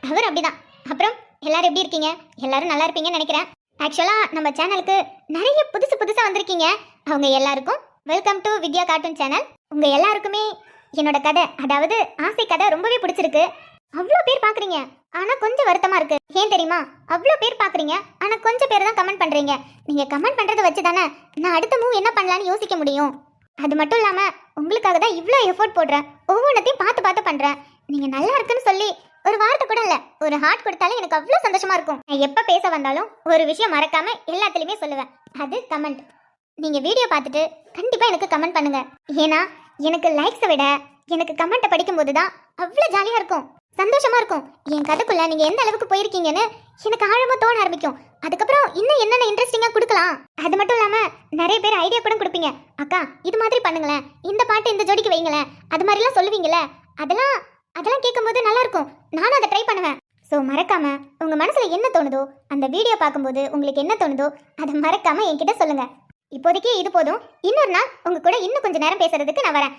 அவர் அப்படிதான். அப்புறம் எல்லாரும் எப்படி இருக்கீங்க? எல்லாரும் நல்லா இருப்பீங்கன்னு நினைக்கிறேன். ஆக்சுவலா நம்ம சேனலுக்கு நிறைய புதுசா வந்திருக்கீங்க. அவங்க எல்லாருக்கும் welcome to Vidya cartoon channel. உங்க எல்லாருக்குமே என்னோட கதை, அதாவது ஆசை கதை ரொம்பவே பிடிச்சிருக்கு. அவ்வளோ பேர் பாக்குறீங்க, ஆனா கொஞ்சம் வருத்தமா இருக்கு. ஏன் தெரியுமா? அவ்வளோ பேர் பாக்குறீங்க, ஆனா கொஞ்சம் பேர் தான் கமெண்ட் பண்றீங்க. நீங்க கமெண்ட் பண்றதை வச்சு தானே நான் அடுத்த மூவ் என்ன பண்ணலான்னு யோசிக்க முடியும். அது மட்டும் இல்லாம உங்களுக்காக தான் இவ்வளோ எஃபோர்ட் போடுறேன், ஒவ்வொன்றத்தையும் பார்த்து பண்றேன். நீங்க நல்லா இருக்குன்னு சொல்லி ஒரு வார்த்தை கூட இல்ல, ஒரு ஹார்ட் கொடுத்தாலே எனக்கு அவ்வளவு சந்தோஷமா இருக்கும். நான் எப்ப பேச வந்தாலும் ஒரு விஷயம் மறக்காம எல்லாத்துலயுமே சொல்லுவேன், அது கமெண்ட். நீங்க வீடியோ பார்த்துட்டு கண்டிப்பா எனக்கு கமெண்ட் பண்ணுங்க. ஏன்னா எனக்கு லைக்ஸை விட எனக்கு கமெண்ட்டை படிக்கும்போது தான் அவ்வளோ ஜாலியா இருக்கும், சந்தோஷமா இருக்கும். என் கதைக்குள்ள நீங்க எந்த அளவுக்கு போயிருக்கீங்கன்னு எனக்கு ஆழமா தோண ஆரம்பிக்கும். அதுக்கப்புறம் இன்னும் என்னென்ன இன்ட்ரெஸ்டிங்கா கொடுக்கலாம். அது மட்டும் இல்லாம நிறைய பேர் ஐடியா கூட கொடுப்பீங்க. அக்கா இது மாதிரி பண்ணுங்களேன், இந்த பாட்டு இந்த ஜோடிக்கு வைங்களேன், அது மாதிரிலாம் சொல்லுவீங்கல்ல. அதெல்லாம் கேட்கும்போது நல்லா இருக்கும். நானும் அதை ட்ரை பண்ணுவேன். ஸோ மறக்காம உங்க மனசுல என்ன தோணுதோ, அந்த வீடியோ பார்க்கும்போது உங்களுக்கு என்ன தோணுதோ அதை மறக்காம என்கிட்ட சொல்லுங்க. இப்போதைக்கு இது போதும். இன்னொரு நாள் உங்க கூட இன்னும் கொஞ்சம் நேரம் பேசுறதுக்கு நான் வரேன்.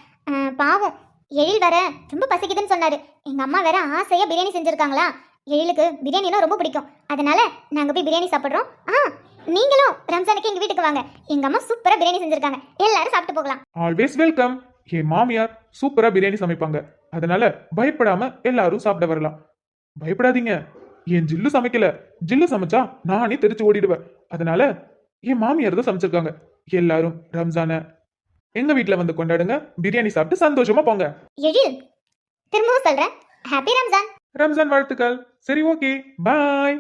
பாவம் எழில் வர ரொம்ப பசிக்குதுன்னு சொன்னாரு. எங்க அம்மா வேற ஆசையா பிரியாணி செஞ்சிருக்காங்களா. எழிலுக்கு பிரியாணினா ரொம்ப பிடிக்கும். அதனால நாங்க போய் பிரியாணி சாப்பிடுறோம். நீங்களும் ரம்ஜானுக்கு எங்க வீட்டுக்கு வாங்க. எங்க அம்மா சூப்பரா பிரியாணி செஞ்சிருக்காங்க, எல்லாரும் சாப்பிட்டு போகலாம். Always welcome. என் மாமியார் சூப்பரா பிரியாணி சமைப்பாங்க, அதனால பயப்படாம எல்லாரும் சாப்பிட வரலாம். பயப்படாதீங்க, என் ஜில்லு சமைக்கல. ஜில்லு சமைச்சா நானே தெரிச்சு ஓடிடுவேன். அதனால என் மாமியார் தான் சமைச்சிருக்காங்க. எல்லாரும் ரம்ஜான எங்க வீட்ல வந்து கொண்டாடுங்க, பிரியாணி சாப்பிட்டு சந்தோஷமா போங்க. எழில், திரும்பவும் சொல்றேன், ஹாப்பி ரம்ஜான். ரம்ஜான் வாழ்த்துக்கள். சரி, ஓகே, பாய்.